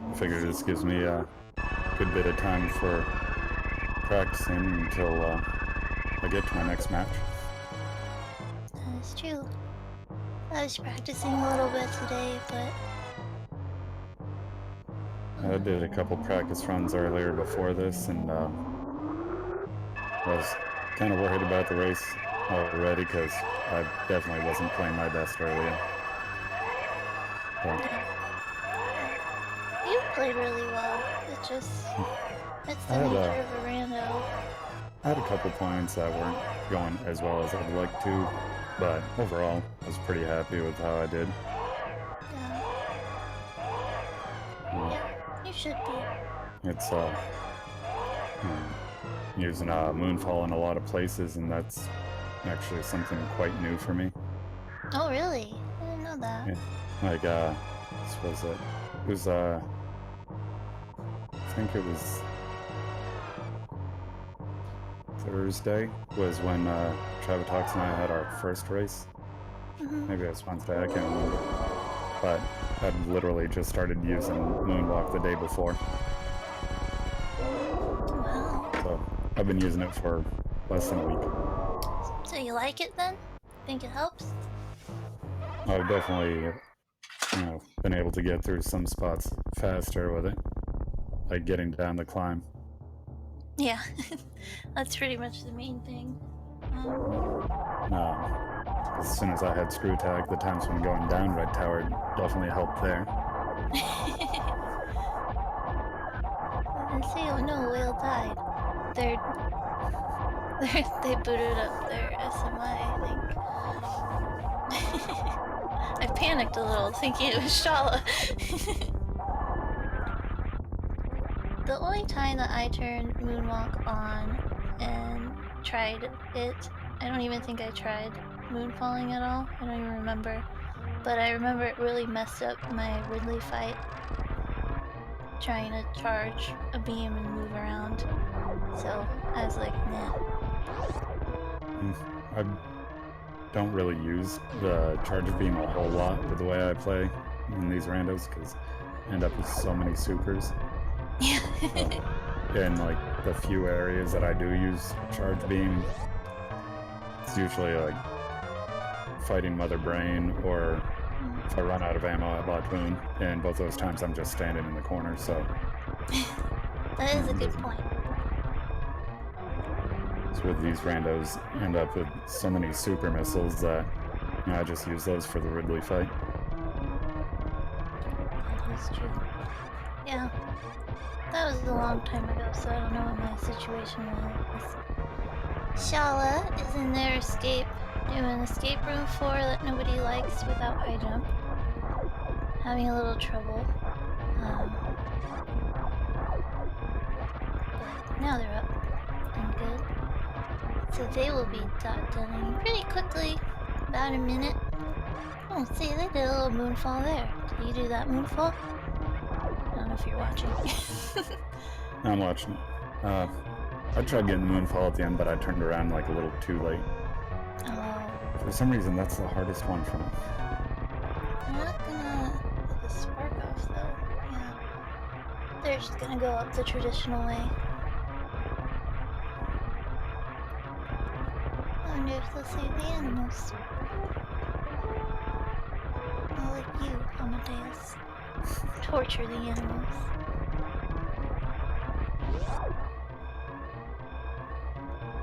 [SPEAKER 3] I figure this gives me a good bit of time for practicing until I get to my next match.
[SPEAKER 1] That is true. I was practicing a little bit today, but
[SPEAKER 3] I did a couple practice runs earlier before this, and I was kind of worried about the race already because I definitely wasn't playing my best earlier. But
[SPEAKER 1] you played really well. It's the nature of a rando.
[SPEAKER 3] I had a couple points that weren't going as well as I'd like to, but overall, I was pretty happy with how I did.
[SPEAKER 1] Yeah, you should be.
[SPEAKER 3] It's using Moonfall in a lot of places, and that's actually something quite new for me.
[SPEAKER 1] Oh, really? I didn't know that.
[SPEAKER 3] Yeah. Like, this was it. It was, I think it was Thursday was when Traviktox and I had our first race. Maybe it was Wednesday, I can't remember. But I'd literally just started using Moonwalk the day before.
[SPEAKER 1] Wow.
[SPEAKER 3] So I've been using it for less than a week.
[SPEAKER 1] So you like it then? Think it helps?
[SPEAKER 3] I've definitely, been able to get through some spots faster with it. Like getting down the climb.
[SPEAKER 1] Yeah, that's pretty much the main thing.
[SPEAKER 3] As soon as I had screw tag, the times when going down Red Tower definitely helped there.
[SPEAKER 1] Let's see, oh no, Whale died. They booted up their SMI, I think. I panicked a little, thinking it was Shala. The only time that I turned Moonwalk on and tried it, I don't even think I tried Moonfalling at all. I don't even remember. But I remember it really messed up my Ridley fight. Trying to charge a beam and move around. So I was like, nah.
[SPEAKER 3] I don't really use the charge beam a whole lot with the way I play in these randos because I end up with so many supers. In like the few areas that I do use charge beam, it's usually like fighting Mother Brain, or if I run out of ammo at Lagoon, and both those times I'm just standing in the corner, so...
[SPEAKER 1] That is a good point.
[SPEAKER 3] So with these randos, end up with so many super missiles that, you know, I just use those for the Ridley fight.
[SPEAKER 1] That is true. Yeah. That was a long time ago, so I don't know what my situation was. Shala is in their escape, doing escape room 4 that nobody likes without high jump. Having a little trouble. But now they're up and good. So they will be done pretty quickly. About a minute. Oh, see, they did a little moonfall there. Did you do that moonfall? I don't know if you're watching.
[SPEAKER 3] I'm watching. I tried getting the moonfall at the end, but I turned around like a little too late.
[SPEAKER 1] Oh.
[SPEAKER 3] For some reason, that's the hardest one for me.
[SPEAKER 1] I'm not gonna get the spark off though. Yeah. They're just gonna go up the traditional way. I wonder if they'll save the animals. Not like you, Amadeus. Torture the animals.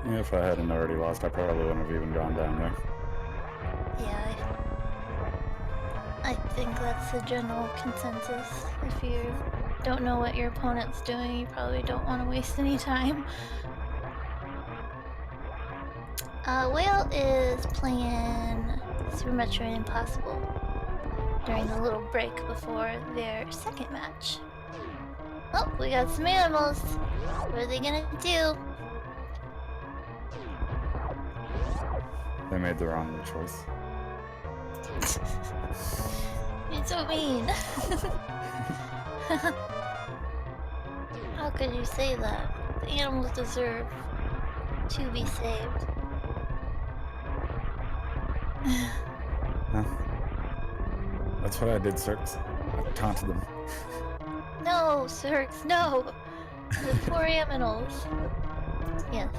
[SPEAKER 3] Yeah, if I hadn't already lost, I probably wouldn't have even gone down there.
[SPEAKER 1] Yeah, I think that's the general consensus. If you don't know what your opponent's doing, you probably don't want to waste any time. Whale is playing Super Metroid Impossible during the little break before their second match. Oh, we got some animals. What are they gonna do?
[SPEAKER 3] They made the wrong choice.
[SPEAKER 1] You're so mean. How could you say that? The animals deserve to be saved.
[SPEAKER 3] Huh? That's what I did, Cirx. I taunted them.
[SPEAKER 1] No, Cirx, no! The poor aminals. Yes,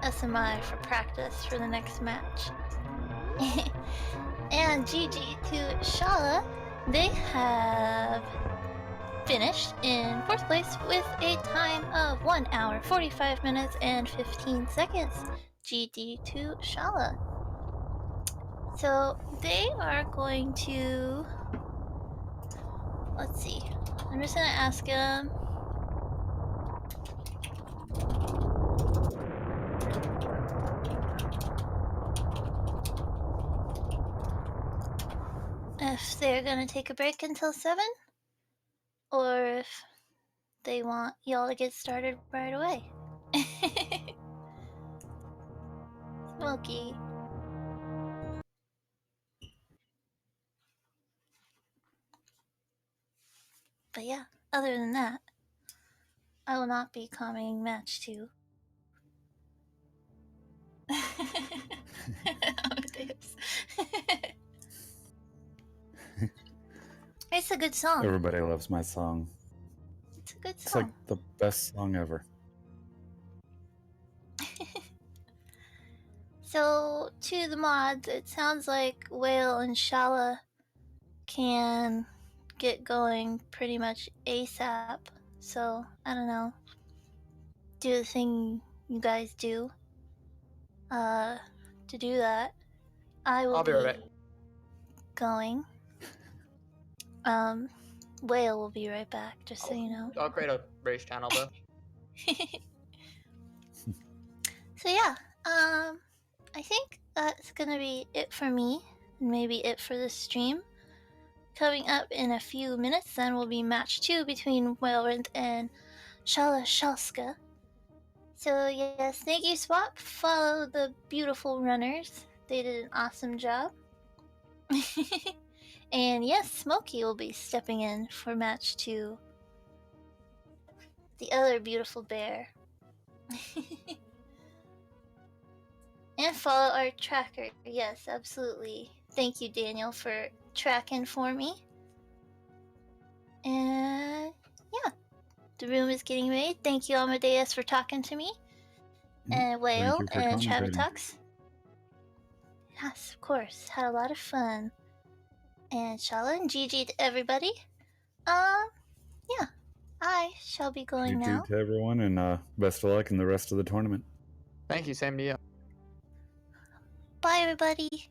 [SPEAKER 1] SMI for practice for the next match. And GG to Shala, they have finished in 4th place with a time of 1 hour, 45 minutes, and 15 seconds. GG to Shala. So they are going to... Let's see. I'm just gonna ask him... if they're gonna take a break until 7, or if they want y'all to get started right away. Smokey. But yeah, other than that, I will not be commenting match 2. It's a good song.
[SPEAKER 3] Everybody loves my song.
[SPEAKER 1] It's a good song.
[SPEAKER 3] It's like the best song ever.
[SPEAKER 1] So, to the mods, it sounds like Whale and Shala can get going pretty much ASAP. So, I don't know. Do the thing you guys do. To do that, I'll
[SPEAKER 2] be right back.
[SPEAKER 1] Going. Whale will be right back, just so you know.
[SPEAKER 2] I'll create a race channel though.
[SPEAKER 1] So yeah, I think that's gonna be it for me, and maybe it for the stream. Coming up in a few minutes, then will be match 2 between Whalerynth and Shalashalska. So yes, thank you, Swap. Follow the beautiful runners. They did an awesome job. And yes, Smokey will be stepping in for match 2. The other beautiful bear. And follow our tracker. Yes, absolutely. Thank you, Daniel, for tracking for me. And yeah, The room is getting ready. Thank you, Amadeus, for talking to me. And Whale and Traviktox. Yes, of course. Had a lot of fun. And Shala and Gigi to everybody. Yeah. I shall be going now.
[SPEAKER 3] GG to everyone, and best of luck in the rest of the tournament.
[SPEAKER 2] Thank you, same to you.
[SPEAKER 1] Bye, everybody.